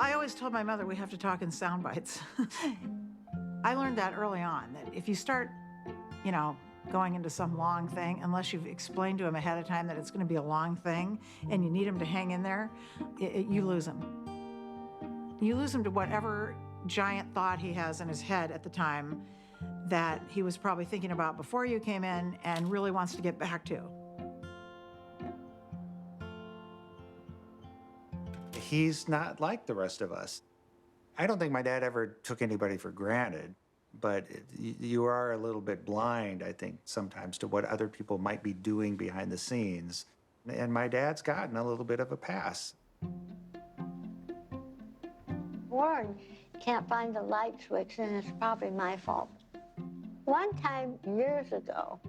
I always told my mother we have to talk in sound bites. I learned that early on, that if you start, going into some long thing, unless you've explained to him ahead of time that it's going to be a long thing and you need him to hang in there, you lose him. You lose him to whatever giant thought he has in his head at the time that he was probably thinking about before you came in and really wants to get back to. He's not like the rest of us. I don't think my dad ever took anybody for granted, but you are a little bit blind, I think, sometimes to what other people might be doing behind the scenes. And my dad's gotten a little bit of a pass. Warren can't find the light switch, and it's probably my fault. One time, years ago,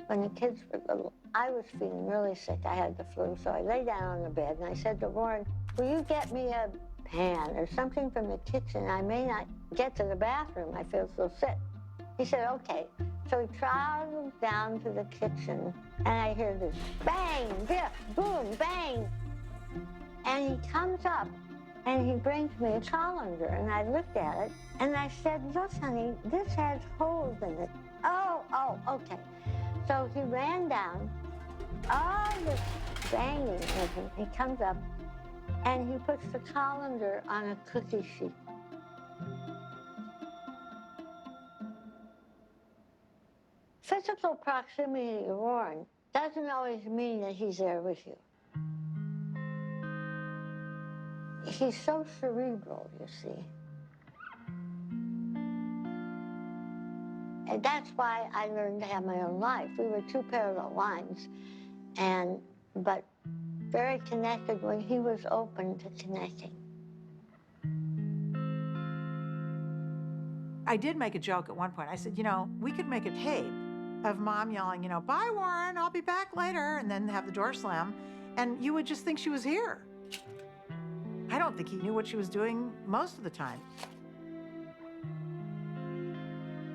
when the kids were little, I was feeling really sick. I had the flu, so I lay down on the bed, and I said to Warren, will you get me a pan or something from the kitchen? I may not get to the bathroom. I feel so sick. He said, okay. So he traveled down to the kitchen, and I hear this bang, biff, boom, bang. And he comes up, and he brings me a colander, and I looked at it, and I said, look, honey, this has holes in it. Oh, okay. So he ran down, all this banging with him. He comes up and he puts the colander on a cookie sheet. Physical proximity to Warren doesn't always mean that he's there with you. He's so cerebral, you see. And that's why I learned to have my own life. We were two parallel lines, but very connected when he was open to connecting. I did make a joke at one point. I said, you know, we could make a tape of Mom yelling, you know, bye, Warren, I'll be back later, and then have the door slam, and you would just think she was here. I don't think he knew what she was doing most of the time.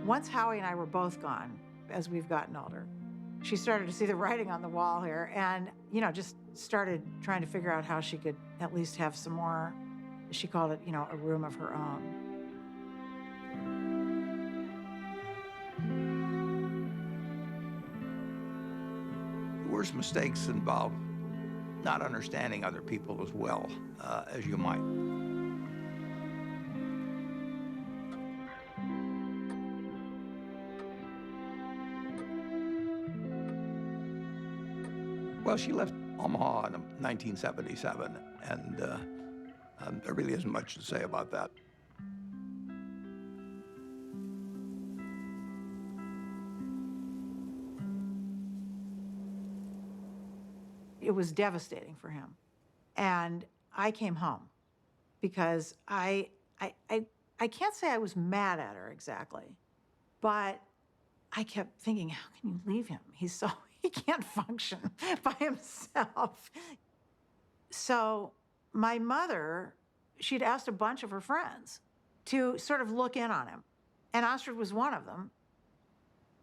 Once Howie and I were both gone, as we've gotten older, she started to see the writing on the wall here and, you know, just started trying to figure out how she could at least have some more, she called it, you know, a room of her own. The worst mistakes involve not understanding other people as well as you might. Well, she left Omaha in 1977, and there really isn't much to say about that. It was devastating for him. And I came home because I can't say I was mad at her exactly, but I kept thinking, how can you leave him? He can't function by himself. So my mother, she'd asked a bunch of her friends to sort of look in on him. And Ostrid was one of them.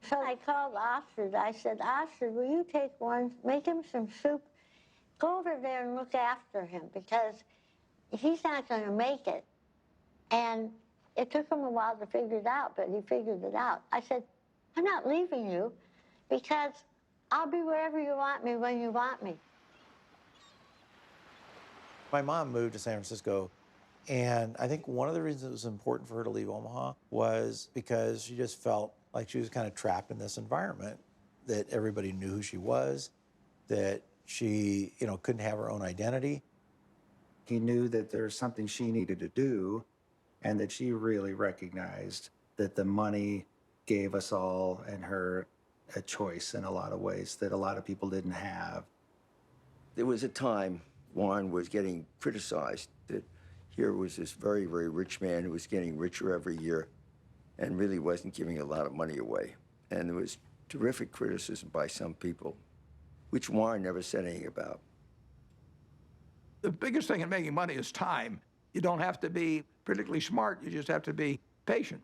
So I called Ostrid. I said, Ostrid, will you take one, make him some soup, go over there and look after him because he's not going to make it. And it took him a while to figure it out, but he figured it out. I said, I'm not leaving you because I'll be wherever you want me when you want me. My mom moved to San Francisco, and I think one of the reasons it was important for her to leave Omaha was because she just felt like she was kind of trapped in this environment, that everybody knew who she was, that she, you know, couldn't have her own identity. He knew that there was something she needed to do, and that she really recognized that the money gave us all and her a choice in a lot of ways that a lot of people didn't have. There was a time Warren was getting criticized that here was this very, very rich man who was getting richer every year and really wasn't giving a lot of money away. And there was terrific criticism by some people, which Warren never said anything about. The biggest thing in making money is time. You don't have to be particularly smart, you just have to be patient.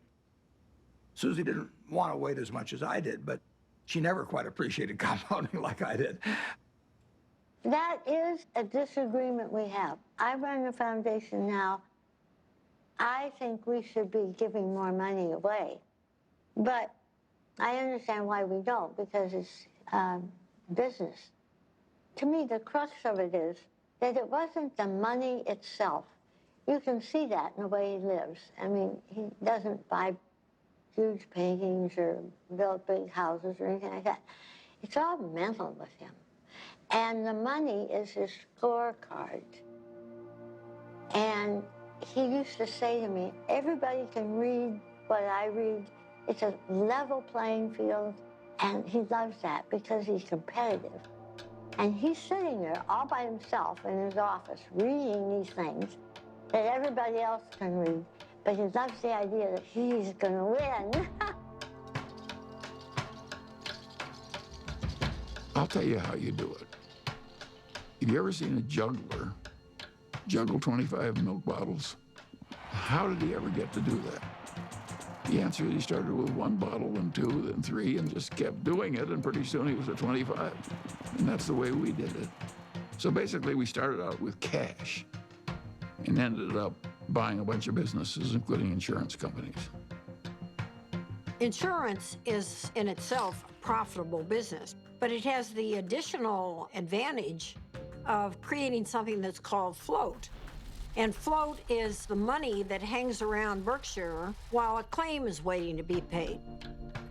Susie didn't want to wait as much as I did, but she never quite appreciated compounding like I did. That is a disagreement we have. I run a foundation now. I think we should be giving more money away. But I understand why we don't, because it's business. To me, the crux of it is that it wasn't the money itself. You can see that in the way he lives. I mean, he doesn't buy huge paintings or build big houses or anything like that. It's all mental with him. And the money is his scorecard. And he used to say to me, everybody can read what I read. It's a level playing field. And he loves that because he's competitive. And he's sitting there all by himself in his office reading these things that everybody else can read. But he loves the idea that he's going to win. I'll tell you how you do it. Have you ever seen a juggler juggle 25 milk bottles? How did he ever get to do that? The answer is he started with 1 bottle, then 2, then 3, and just kept doing it, and pretty soon he was at 25. And that's the way we did it. So basically, we started out with cash and ended up buying a bunch of businesses, including insurance companies. Insurance is in itself a profitable business, but it has the additional advantage of creating something that's called float. And float is the money that hangs around Berkshire while a claim is waiting to be paid.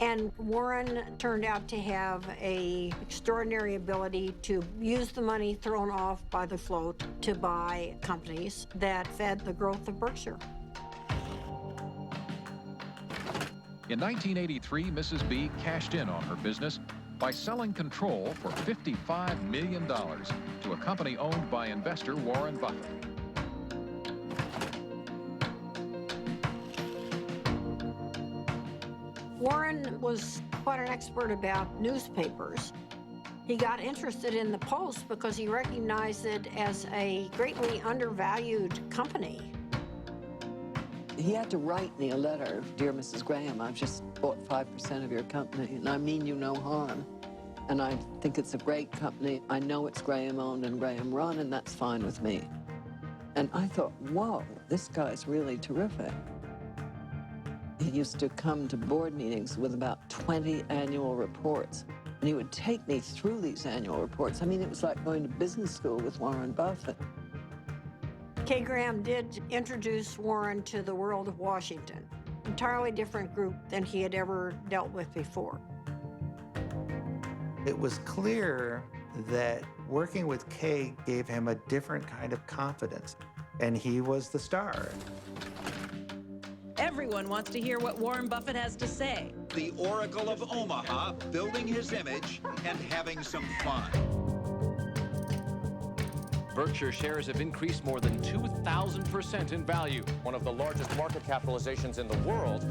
And Warren turned out to have an extraordinary ability to use the money thrown off by the float to buy companies that fed the growth of Berkshire. In 1983, Mrs. B cashed in on her business by selling control for $55 million to a company owned by investor Warren Buffett. Warren was quite an expert about newspapers. He got interested in the Post because he recognized it as a greatly undervalued company. He had to write me a letter. Dear Mrs. Graham, I've just bought 5% of your company, and I mean you no harm. And I think it's a great company. I know it's Graham owned and Graham run, and that's fine with me. And I thought, whoa, this guy's really terrific. He used to come to board meetings with about 20 annual reports, and he would take me through these annual reports. I mean, it was like going to business school with Warren Buffett. Kay Graham did introduce Warren to the world of Washington, entirely different group than he had ever dealt with before. It was clear that working with Kay gave him a different kind of confidence, and he was the star. Everyone wants to hear what Warren Buffett has to say. The Oracle of Omaha, building his image and having some fun. Berkshire shares have increased more than 2,000% in value. One of the largest market capitalizations in the world,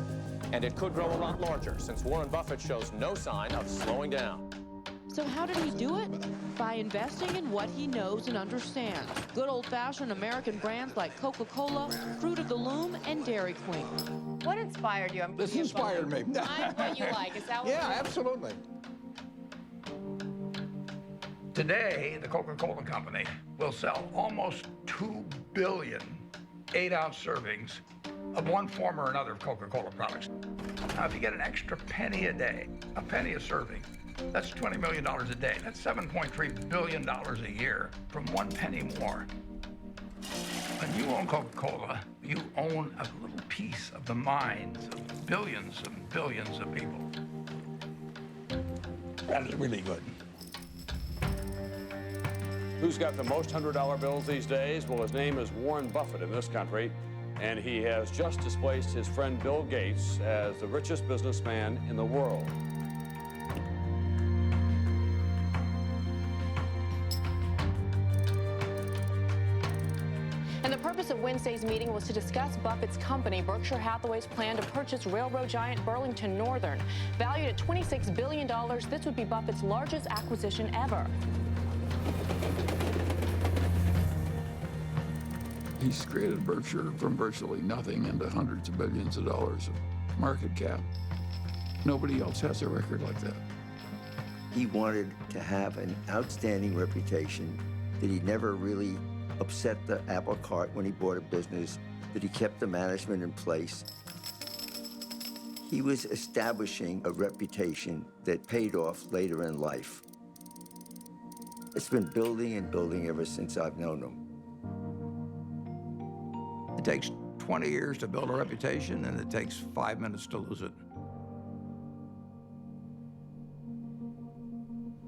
and it could grow a lot larger since Warren Buffett shows no sign of slowing down. So how did he do it? By investing in what he knows and understands. Good old-fashioned American brands like Coca-Cola, Fruit of the Loom, and Dairy Queen. What inspired you? This inspired me. Find what you like. Is that what Yeah, absolutely. Today, the Coca-Cola Company will sell almost 2 billion 8-ounce servings of one form or another of Coca-Cola products. Now, if you get an extra penny a day, a penny a serving, that's $20 million a day. That's $7.3 billion a year from 1 penny more. When you own Coca-Cola, you own a little piece of the minds of billions and billions of people. That is really good. Who's got the most $100 bills these days? Well, his name is Warren Buffett in this country, and he has just displaced his friend Bill Gates as the richest businessman in the world. And the purpose of Wednesday's meeting was to discuss Buffett's company, Berkshire Hathaway's plan to purchase railroad giant Burlington Northern. Valued at $26 billion, this would be Buffett's largest acquisition ever. He's created Berkshire from virtually nothing into hundreds of billions of dollars of market cap. Nobody else has a record like that. He wanted to have an outstanding reputation, that he never really upset the apple cart when he bought a business, that he kept the management in place. He was establishing a reputation that paid off later in life. It's been building and building ever since I've known him. It takes 20 years to build a reputation, and it takes 5 minutes to lose it.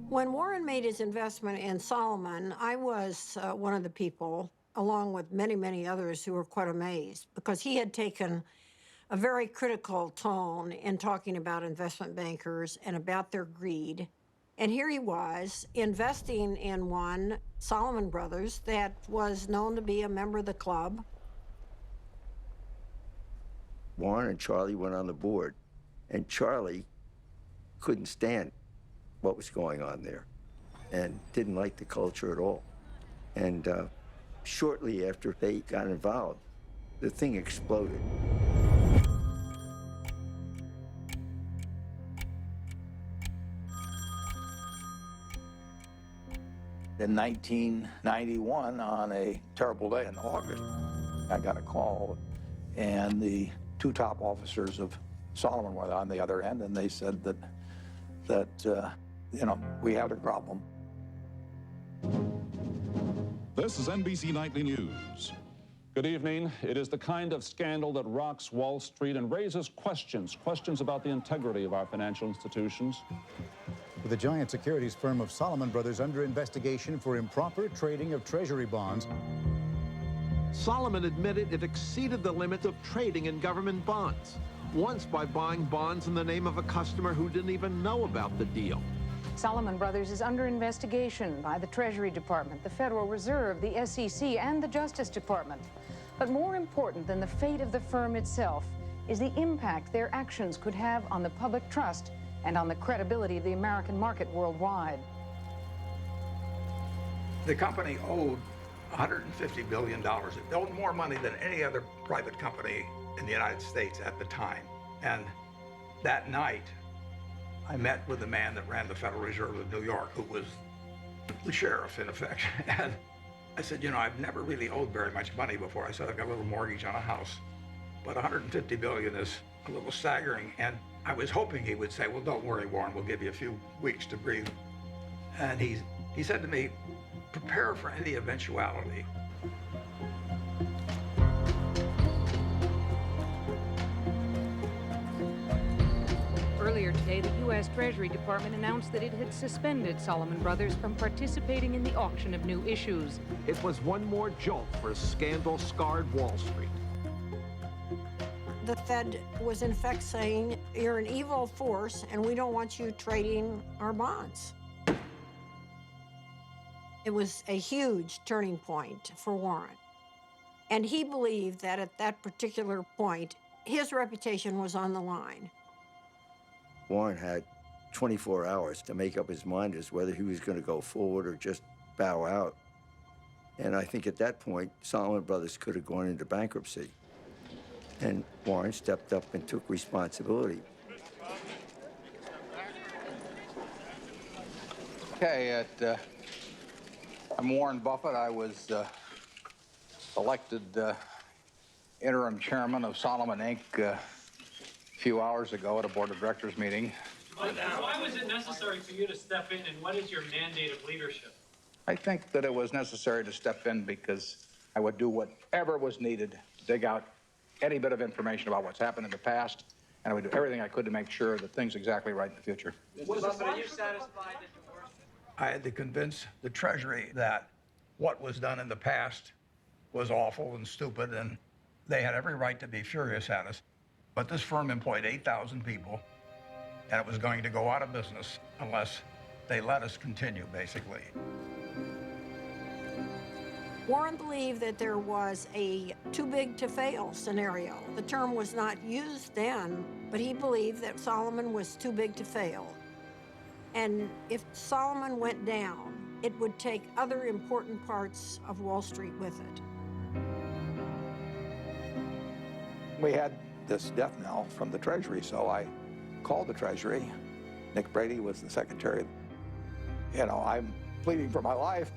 When Warren made his investment in Salomon, I was one of the people, along with many, many others, who were quite amazed because he had taken a very critical tone in talking about investment bankers and about their greed. And here he was investing in one, Salomon Brothers, that was known to be a member of the club. Warren and Charlie went on the board, and Charlie couldn't stand what was going on there and didn't like the culture at all. And shortly after they got involved, the thing exploded. In 1991, on a terrible day in August, I got a call, and the 2 top officers of Solomon was on the other end, and they said that we had a problem. This is NBC Nightly News. Good evening. It is the kind of scandal that rocks Wall Street and raises questions about the integrity of our financial institutions. With the giant securities firm of Salomon Brothers under investigation for improper trading of Treasury bonds. Salomon admitted it exceeded the limits of trading in government bonds, once by buying bonds in the name of a customer who didn't even know about the deal. Salomon Brothers is under investigation by the Treasury Department, the Federal Reserve, the SEC, and the Justice Department. But more important than the fate of the firm itself is the impact their actions could have on the public trust and on the credibility of the American market worldwide. The company owed $150 billion. It owed more money than any other private company in the United States at the time. And that night, I met with the man that ran the Federal Reserve of New York, who was the sheriff, in effect. And I said, I've never really owed very much money before. I said, I've got a little mortgage on a house, but $150 billion is a little staggering. And I was hoping he would say, well, don't worry, Warren, we'll give you a few weeks to breathe. And he said to me, prepare for any eventuality. Earlier today, the U.S. Treasury Department announced that it had suspended Salomon Brothers from participating in the auction of new issues. It was one more jolt for a scandal-scarred Wall Street. The Fed was in effect saying, you're an evil force and we don't want you trading our bonds. It was a huge turning point for Warren. And he believed that at that particular point, his reputation was on the line. Warren had 24 hours to make up his mind as whether he was going to go forward or just bow out. And I think at that point, Salomon Brothers could have gone into bankruptcy. And Warren stepped up and took responsibility. Okay, I'm Warren Buffett. I was elected interim chairman of Salomon Inc. A few hours ago at a board of directors meeting. Why was it necessary for you to step in, and what is your mandate of leadership? I think that it was necessary to step in because I would do whatever was needed to dig out any bit of information about what's happened in the past, and I would do everything I could to make sure that things are exactly right in the future. Mr. Buffett, are you satisfied that the worst? I had to convince the Treasury that what was done in the past was awful and stupid, and they had every right to be furious at us. But this firm employed 8,000 people, and it was going to go out of business unless they let us continue, basically. Warren believed that there was a too big to fail scenario. The term was not used then, but he believed that Salomon was too big to fail. And if Salomon went down, it would take other important parts of Wall Street with it. We had this death knell from the Treasury, so I called the Treasury. Nick Brady was the secretary. I'm pleading for my life,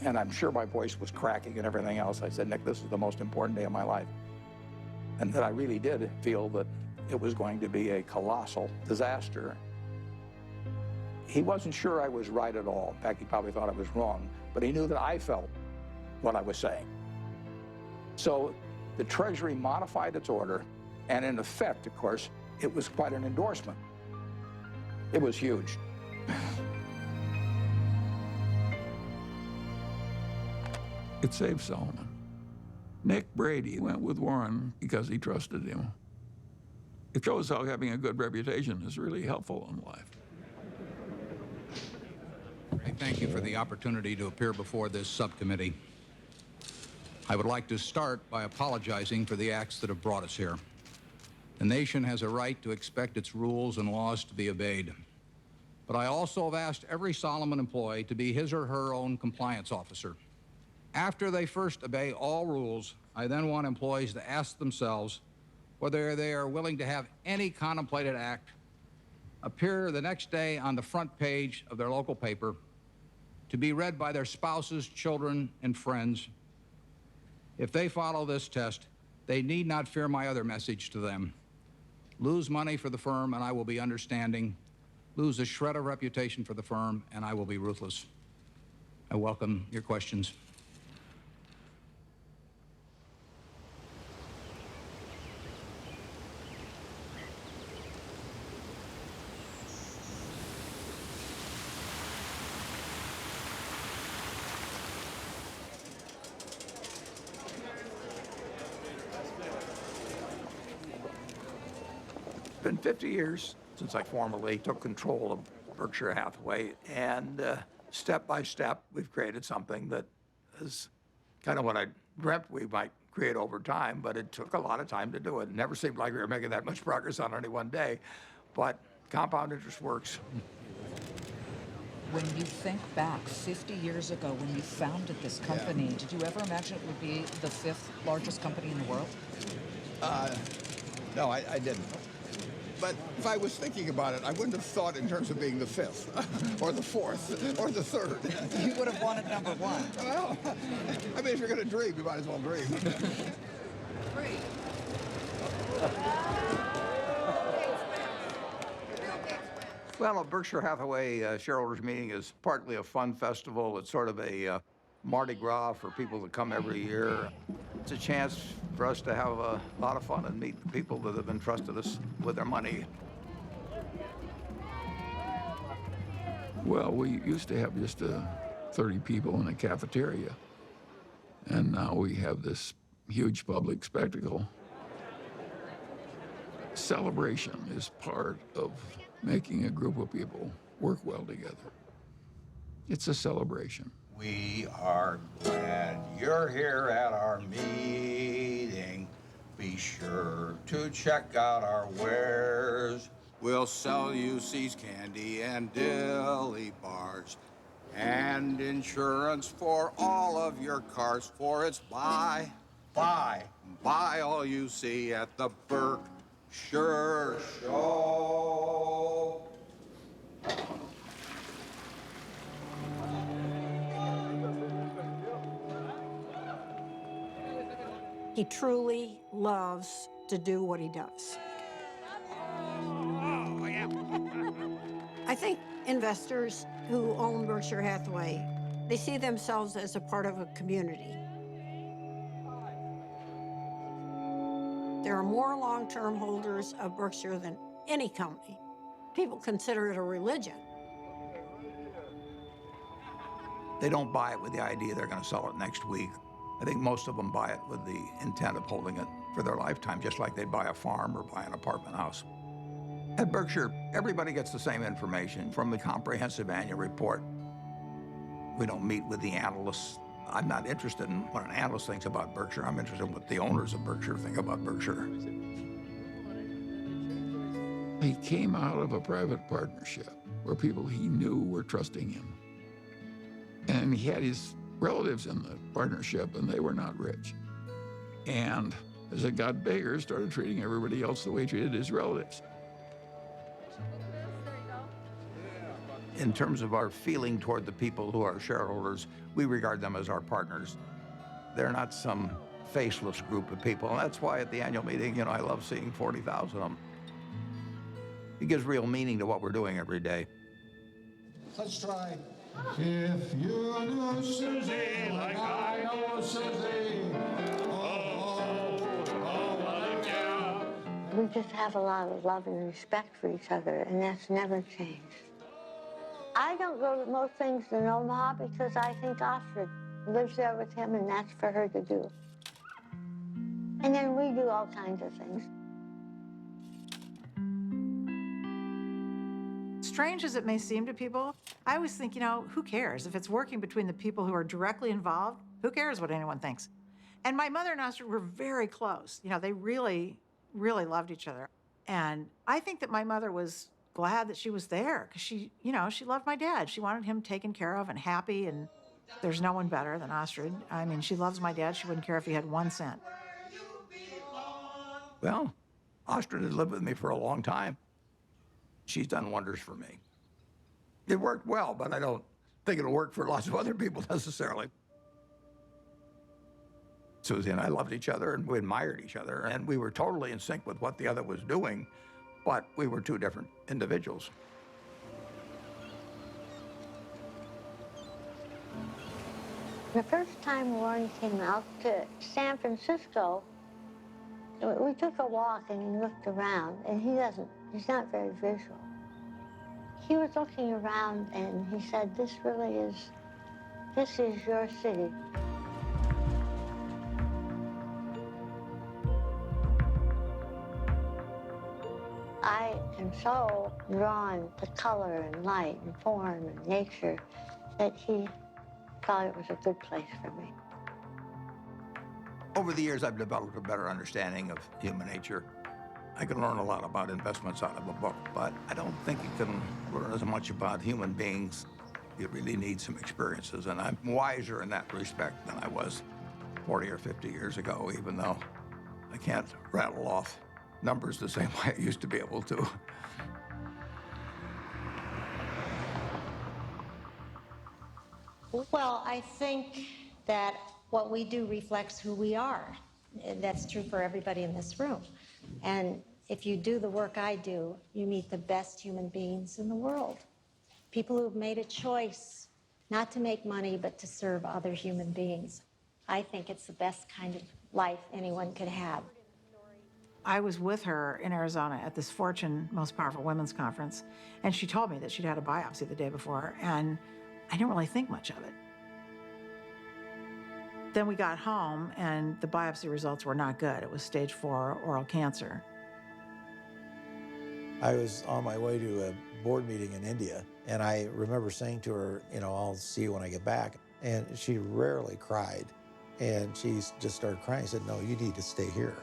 and I'm sure my voice was cracking and everything else. I said, Nick, this is the most important day of my life. And that I really did feel that it was going to be a colossal disaster. He wasn't sure I was right at all. In fact, he probably thought I was wrong, but he knew that I felt what I was saying. So the Treasury modified its order, and in effect, of course, it was quite an endorsement. It was huge. It saved Salomon. Nick Brady went with Warren because he trusted him. It shows how having a good reputation is really helpful in life. I thank you for the opportunity to appear before this subcommittee. I would like to start by apologizing for the acts that have brought us here. The nation has a right to expect its rules and laws to be obeyed. But I also have asked every Salomon employee to be his or her own compliance officer. After they first obey all rules, I then want employees to ask themselves whether they are willing to have any contemplated act appear the next day on the front page of their local paper, to be read by their spouses, children, and friends. If they follow this test, they need not fear my other message to them. Lose money for the firm, and I will be understanding. Lose a shred of reputation for the firm, and I will be ruthless. I welcome your questions. It's been 50 years since I formally took control of Berkshire Hathaway, and step by step, we've created something that is kind of what I dreamt we might create over time, but it took a lot of time to do it. It never seemed like we were making that much progress on any one day, but compound interest works. When you think back 50 years ago when you founded this company, did you ever imagine it would be the 5th largest company in the world? No, I didn't. But if I was thinking about it, I wouldn't have thought in terms of being the 5th, or the 4th, or the 3rd. You would have wanted number 1. Well, I mean, if you're going to dream, you might as well dream. Well, a Berkshire Hathaway shareholders meeting is partly a fun festival. It's sort of a Mardi Gras for people that come every year. It's a chance for us to have a lot of fun and meet the people that have entrusted us with their money. Well, we used to have just 30 people in a cafeteria, and now we have this huge public spectacle. Celebration is part of making a group of people work well together. It's a celebration. We are glad you're here at our meeting. Be sure to check out our wares. We'll sell you See's candy and dilly bars and insurance for all of your cars, for it's buy all you see at the Berkshire Show. He truly loves to do what he does. I think investors who own Berkshire Hathaway, they see themselves as a part of a community. There are more long-term holders of Berkshire than any company. People consider it a religion. They don't buy it with the idea they're going to sell it next week. I think most of them buy it with the intent of holding it for their lifetime, just like they'd buy a farm or buy an apartment house. At Berkshire, everybody gets the same information from the comprehensive annual report. We don't meet with the analysts. I'm not interested in what an analyst thinks about Berkshire. I'm interested in what the owners of Berkshire think about Berkshire. He came out of a private partnership where people he knew were trusting him. And he had his relatives in the partnership, and they were not rich. And as it got bigger, started treating everybody else the way he treated his relatives. In terms of our feeling toward the people who are shareholders, we regard them as our partners. They're not some faceless group of people, and that's why at the annual meeting, I love seeing 40,000 of them. It gives real meaning to what we're doing every day. Let's try. If you knew Susie like I know Susie, we just have a lot of love and respect for each other, and that's never changed. I don't go to most things in Omaha because I think Astrid lives there with him, and that's for her to do. And then we do all kinds of things. Strange as it may seem to people, I always think, who cares? If it's working between the people who are directly involved, who cares what anyone thinks? And my mother and Astrid were very close. They really, really loved each other. And I think that my mother was glad that she was there because she loved my dad. She wanted him taken care of and happy, and there's no one better than Astrid. I mean, she loves my dad. She wouldn't care if he had 1 cent. Well, Astrid has lived with me for a long time. She's done wonders for me. It worked well, but I don't think it'll work for lots of other people necessarily. Susie and I loved each other, and we admired each other, and we were totally in sync with what the other was doing. but we were two different individuals. The first time Warren came out to San Francisco, we took a walk and he looked around, and he's not very visual. He was looking around and he said, this is your city. I am so drawn to color and light and form and nature that he thought it was a good place for me. Over the years, I've developed a better understanding of human nature. I can learn a lot about investments out of a book, but I don't think you can learn as much about human beings. You really need some experiences, and I'm wiser in that respect than I was 40 or 50 years ago, even though I can't rattle off numbers the same way I used to be able to. Well, I think that what we do reflects who we are. That's true for everybody in this room. And if you do the work I do, you meet the best human beings in the world. People who've made a choice not to make money, but to serve other human beings. I think it's the best kind of life anyone could have. I was with her in Arizona at this Fortune Most Powerful Women's Conference, and she told me that she'd had a biopsy the day before, and I didn't really think much of it. Then we got home, and the biopsy results were not good. It was stage 4 oral cancer. I was on my way to a board meeting in India, and I remember saying to her, I'll see you when I get back. And she rarely cried, and she just started crying. I said, no, you need to stay here,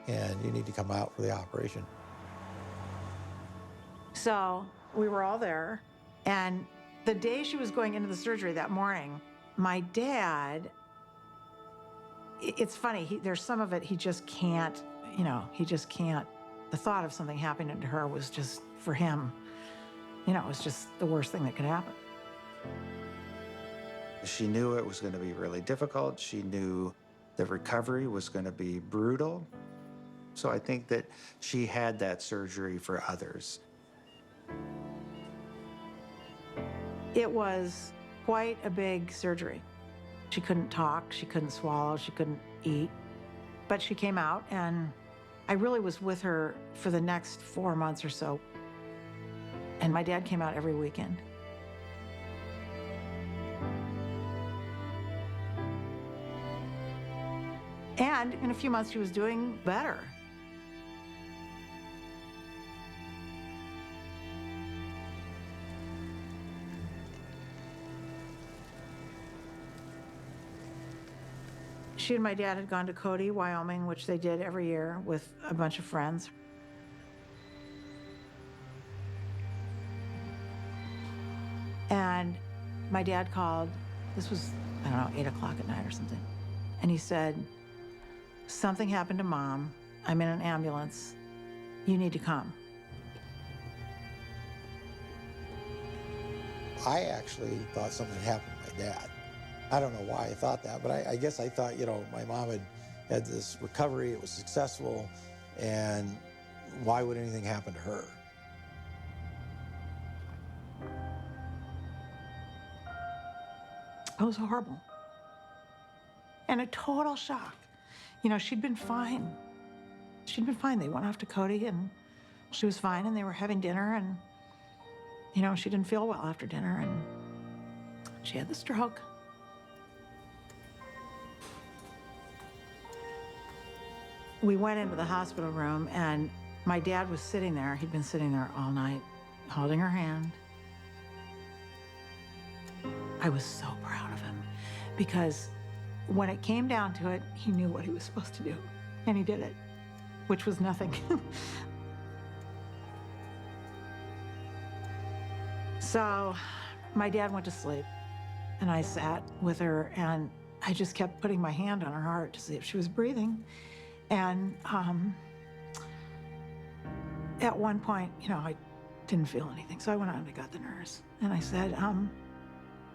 and you need to come out for the operation. So we were all there, and the day she was going into the surgery that morning, my dad, it's funny, there's some of it he just can't, he just can't. The thought of something happening to her was just, for him, it was just the worst thing that could happen. She knew it was going to be really difficult. She knew the recovery was going to be brutal. So I think that she had that surgery for others. It was quite a big surgery. She couldn't talk, she couldn't swallow, she couldn't eat. But she came out, and I really was with her for the next 4 months or so. And my dad came out every weekend. And in a few months, she was doing better. She and my dad had gone to Cody, Wyoming, which they did every year with a bunch of friends. And my dad called, this was, 8 o'clock at night or something. And he said, something happened to Mom. I'm in an ambulance. You need to come. I actually thought something happened to my dad. I don't know why I thought that, but I guess I thought, my mom had this recovery, it was successful, and why would anything happen to her? It was horrible. And a total shock. She'd been fine. She'd been fine. They went off to Cody, and she was fine, and they were having dinner, and, she didn't feel well after dinner, and she had the stroke. We went into the hospital room, and my dad was sitting there. He'd been sitting there all night, holding her hand. I was so proud of him, because when it came down to it, he knew what he was supposed to do, and he did it, which was nothing. So my dad went to sleep, and I sat with her, and I just kept putting my hand on her heart to see if she was breathing. And at one point, I didn't feel anything. So I went out and I got the nurse. And I said,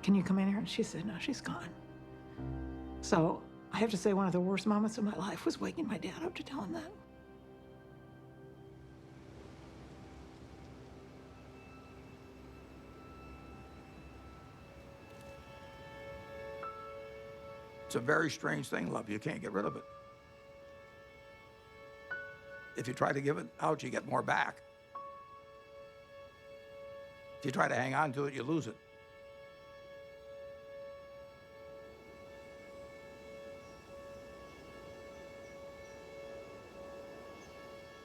can you come in here? And she said, no, she's gone. So I have to say one of the worst moments of my life was waking my dad up to tell him that. It's a very strange thing, love. You can't get rid of it. If you try to give it out, you get more back. If you try to hang on to it, you lose it.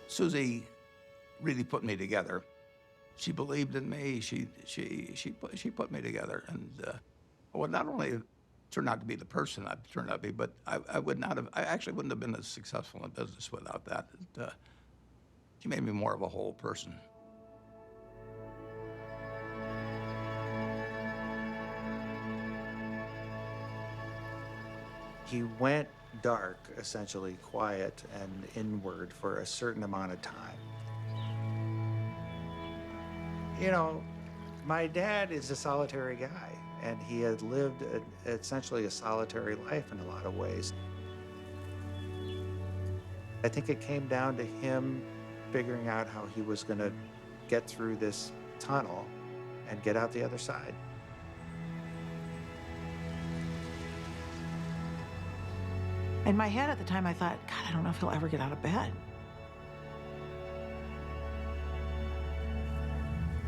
Susie really put me together. She believed in me. She put me together, and well, not only turned out to be the person I've turned out to be, but I actually wouldn't have been as successful in business without that. She made me more of a whole person. He went dark, essentially quiet and inward for a certain amount of time. You know, my dad is a solitary guy, and he had lived essentially a solitary life in a lot of ways. I think it came down to him figuring out how he was going to get through this tunnel and get out the other side. In my head at the time, I thought, God, I don't know if he'll ever get out of bed.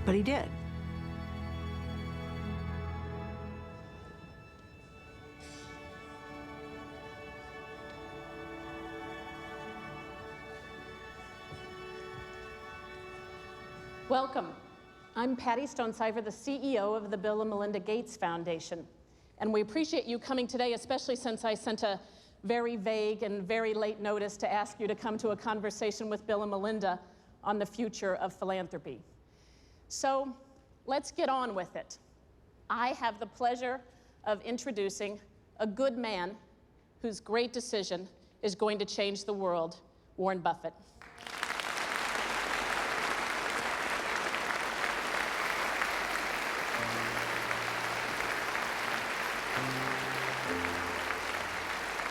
But he did. Welcome. I'm Patty Stonecipher, the CEO of the Bill and Melinda Gates Foundation. And we appreciate you coming today, especially since I sent a very vague and very late notice to ask you to come to a conversation with Bill and Melinda on the future of philanthropy. So let's get on with it. I have the pleasure of introducing a good man whose great decision is going to change the world, Warren Buffett.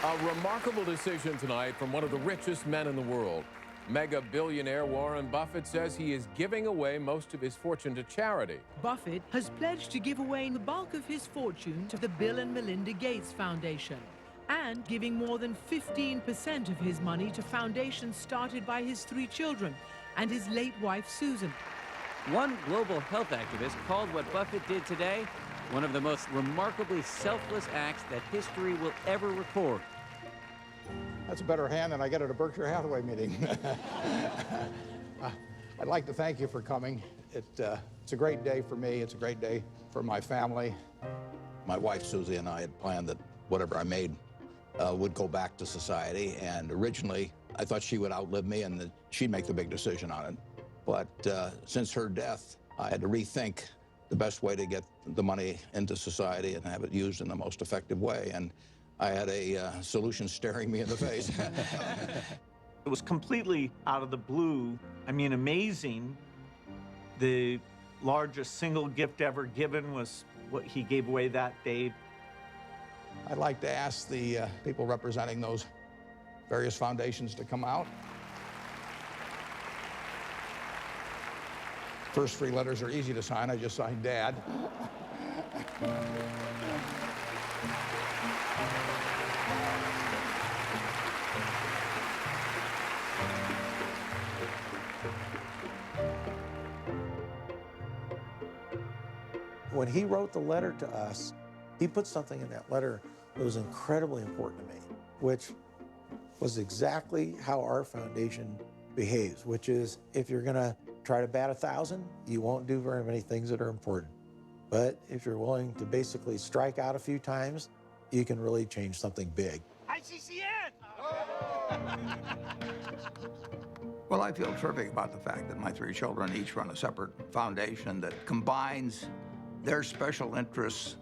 A remarkable decision tonight from one of the richest men in the world. Mega billionaire Warren Buffett says he is giving away most of his fortune to charity. Buffett has pledged to give away the bulk of his fortune to the Bill and Melinda Gates Foundation and giving more than 15% of his money to foundations started by his 3 children and his late wife, Susan. One global health activist called what Buffett did today one of the most remarkably selfless acts that history will ever record. That's a better hand than I get at a Berkshire Hathaway meeting. I'd like to thank you for coming. It's a great day for me. It's a great day for my family. My wife, Susie, and I had planned that whatever I made would go back to society. And originally, I thought she would outlive me and that she'd make the big decision on it. But since her death, I had to rethink the best way to get the money into society and have it used in the most effective way. And I had a solution staring me in the face. It was completely out of the blue. I mean, amazing. The largest single gift ever given was what he gave away that day. I'd like to ask the people representing those various foundations to come out. First 3 letters are easy to sign. I just signed Dad. When he wrote the letter to us, he put something in that letter that was incredibly important to me, which was exactly how our foundation behaves, which is if you're going to try to bat 1,000, you won't do very many things that are important. But if you're willing to basically strike out a few times, you can really change something big. ICCN! Well, I feel terrific about the fact that my 3 children each run a separate foundation that combines their special interests,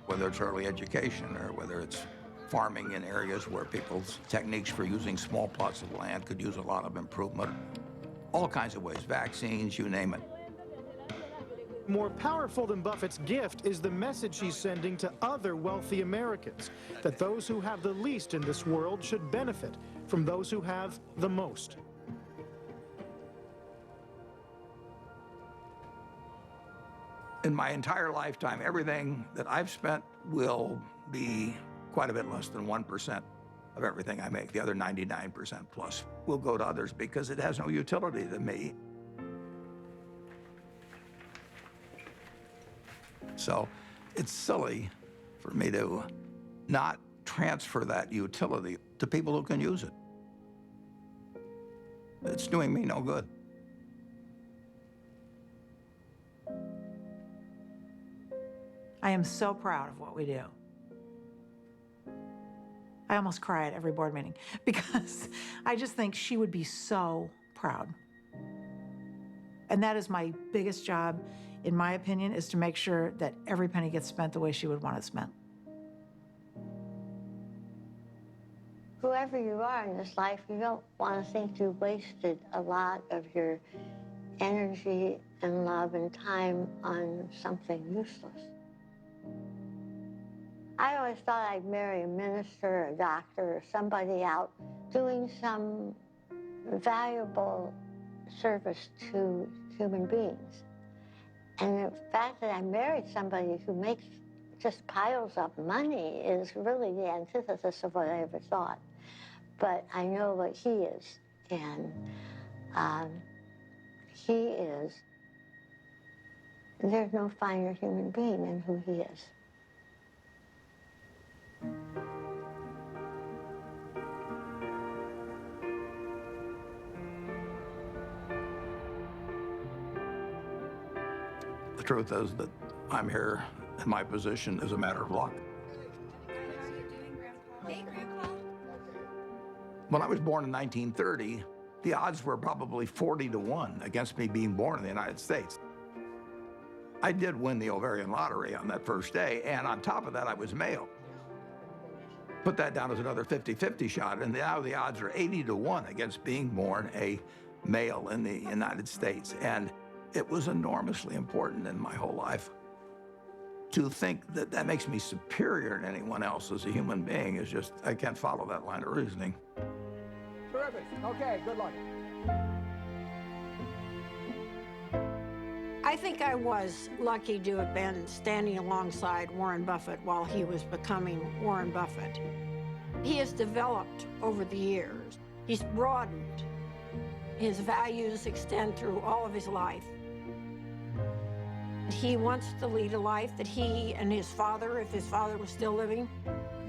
whether it's early education or whether it's farming in areas where people's techniques for using small plots of land could use a lot of improvement. All kinds of ways, vaccines, you name it. More powerful than Buffett's gift is the message he's sending to other wealthy Americans, that those who have the least in this world should benefit from those who have the most. In my entire lifetime, everything that I've spent will be quite a bit less than 1% of everything I make. The other 99% plus will go to others because it has no utility to me. So it's silly for me to not transfer that utility to people who can use it. It's doing me no good. I am so proud of what we do. I almost cry at every board meeting because I just think she would be so proud. And that is my biggest job, in my opinion, is to make sure that every penny gets spent the way she would want it spent. Whoever you are in this life, you don't want to think you wasted a lot of your energy and love and time on something useless. I always thought I'd marry a minister, a doctor, or somebody out doing some valuable service to human beings. And the fact that I married somebody who makes just piles up money is really the antithesis of what I ever thought. But I know what he is, and he is, there's no finer human being than who he is. The truth is that I'm here in my position as a matter of luck. When I was born in 1930, the odds were probably 40-1 against me being born in the United States. I did win the ovarian lottery on that first day, and on top of that, I was male. Put that down as another 50-50 shot, and now the odds are 80-1 against being born a male in the United States. And it was enormously important in my whole life. To think that that makes me superior to anyone else as a human being is just, I can't follow that line of reasoning. Terrific. Okay, good luck. I think I was lucky to have been standing alongside Warren Buffett while he was becoming Warren Buffett. He has developed over the years. He's broadened. His values extend through all of his life. He wants to lead a life that he and his father, if his father was still living,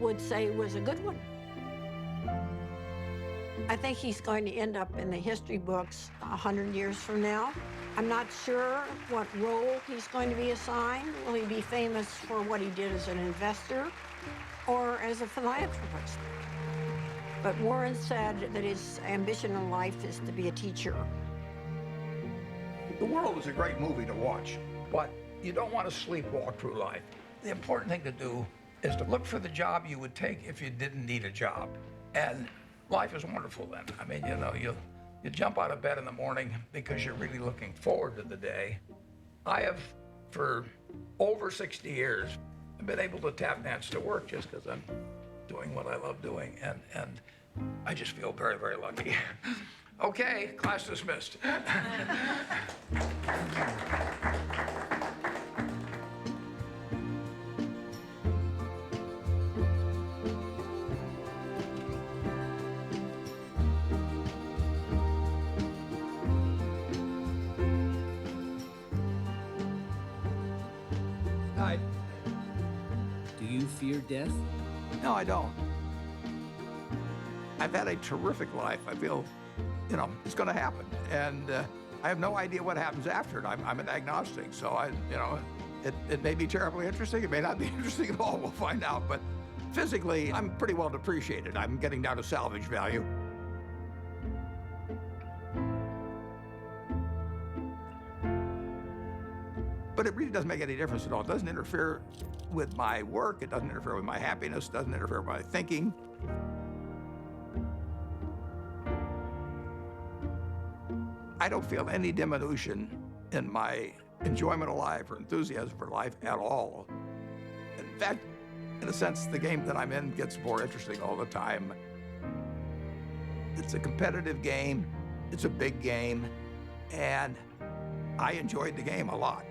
would say was a good one. I think he's going to end up in the history books 100 years from now. I'm not sure what role he's going to be assigned. Will he be famous for what he did as an investor or as a philanthropist? But Warren said that his ambition in life is to be a teacher. The world is a great movie to watch, but you don't want to sleepwalk through life. The important thing to do is to look for the job you would take if you didn't need a job. And life is wonderful then. I mean, you know, you jump out of bed in the morning because you're really looking forward to the day. I have, for over 60 years, been able to tap dance to work just because I'm doing what I love doing. And I just feel very, very lucky. Okay, class dismissed. Hi. Do you fear death? No, I don't. I've had a terrific life. I feel, you know, it's going to happen. And I have no idea what happens after it. I'm an agnostic, so it may be terribly interesting. It may not be interesting at all. We'll find out. But physically, I'm pretty well depreciated. I'm getting down to salvage value. But it really doesn't make any difference at all. It doesn't interfere with my work. It doesn't interfere with my happiness. It doesn't interfere with my thinking. I don't feel any diminution in my enjoyment of life or enthusiasm for life at all. In fact, in a sense, the game that I'm in gets more interesting all the time. It's a competitive game. It's a big game. And I enjoyed the game a lot.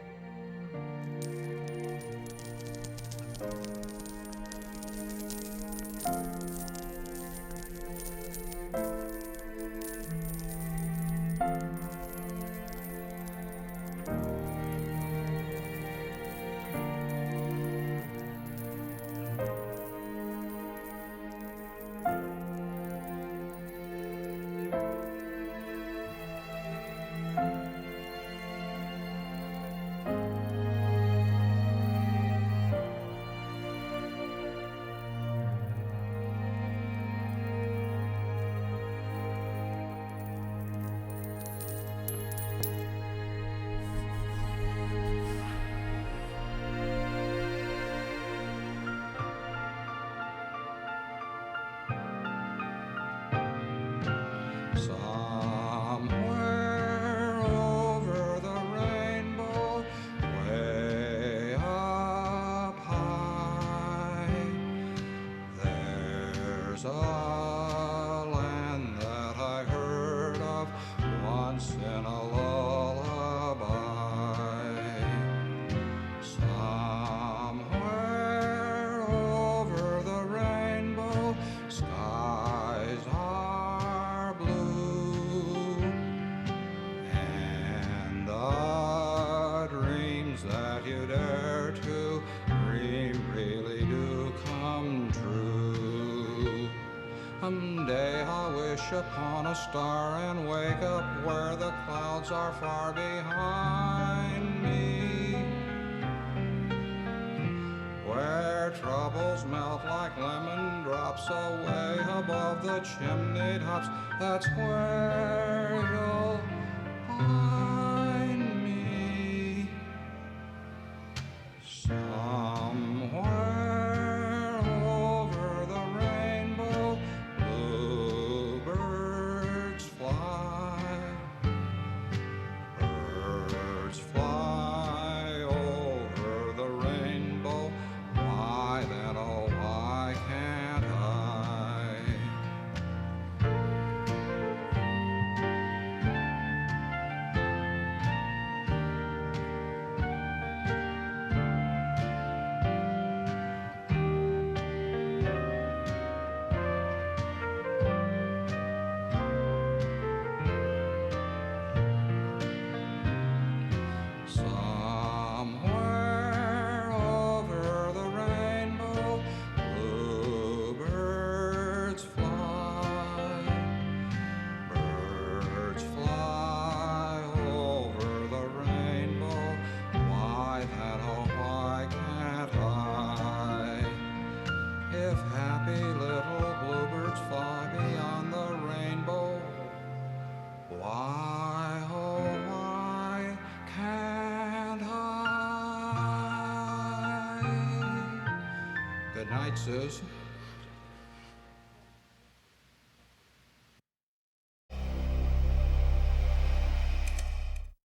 Somewhere over the rainbow, way up high, there's a land that I heard of once in a lullaby. Somewhere over the rainbow, skies are blue, and the dreams that you dare to dream really do come true. Someday I'll wish upon a star and wake up where the clouds are far behind me, where troubles melt like lemon drops away above the chimney tops. That's where you'll find me. Somewhere over the rainbow, bluebirds fly. Birds fly over the rainbow. Why then, oh, why can't I? Somewhere over the rainbow, bluebirds fly. Birds fly over the rainbow. Why then, oh, why can't I? If happy little bluebirds fly beyond the rainbow, why, oh, why can't I? Good night, Susan.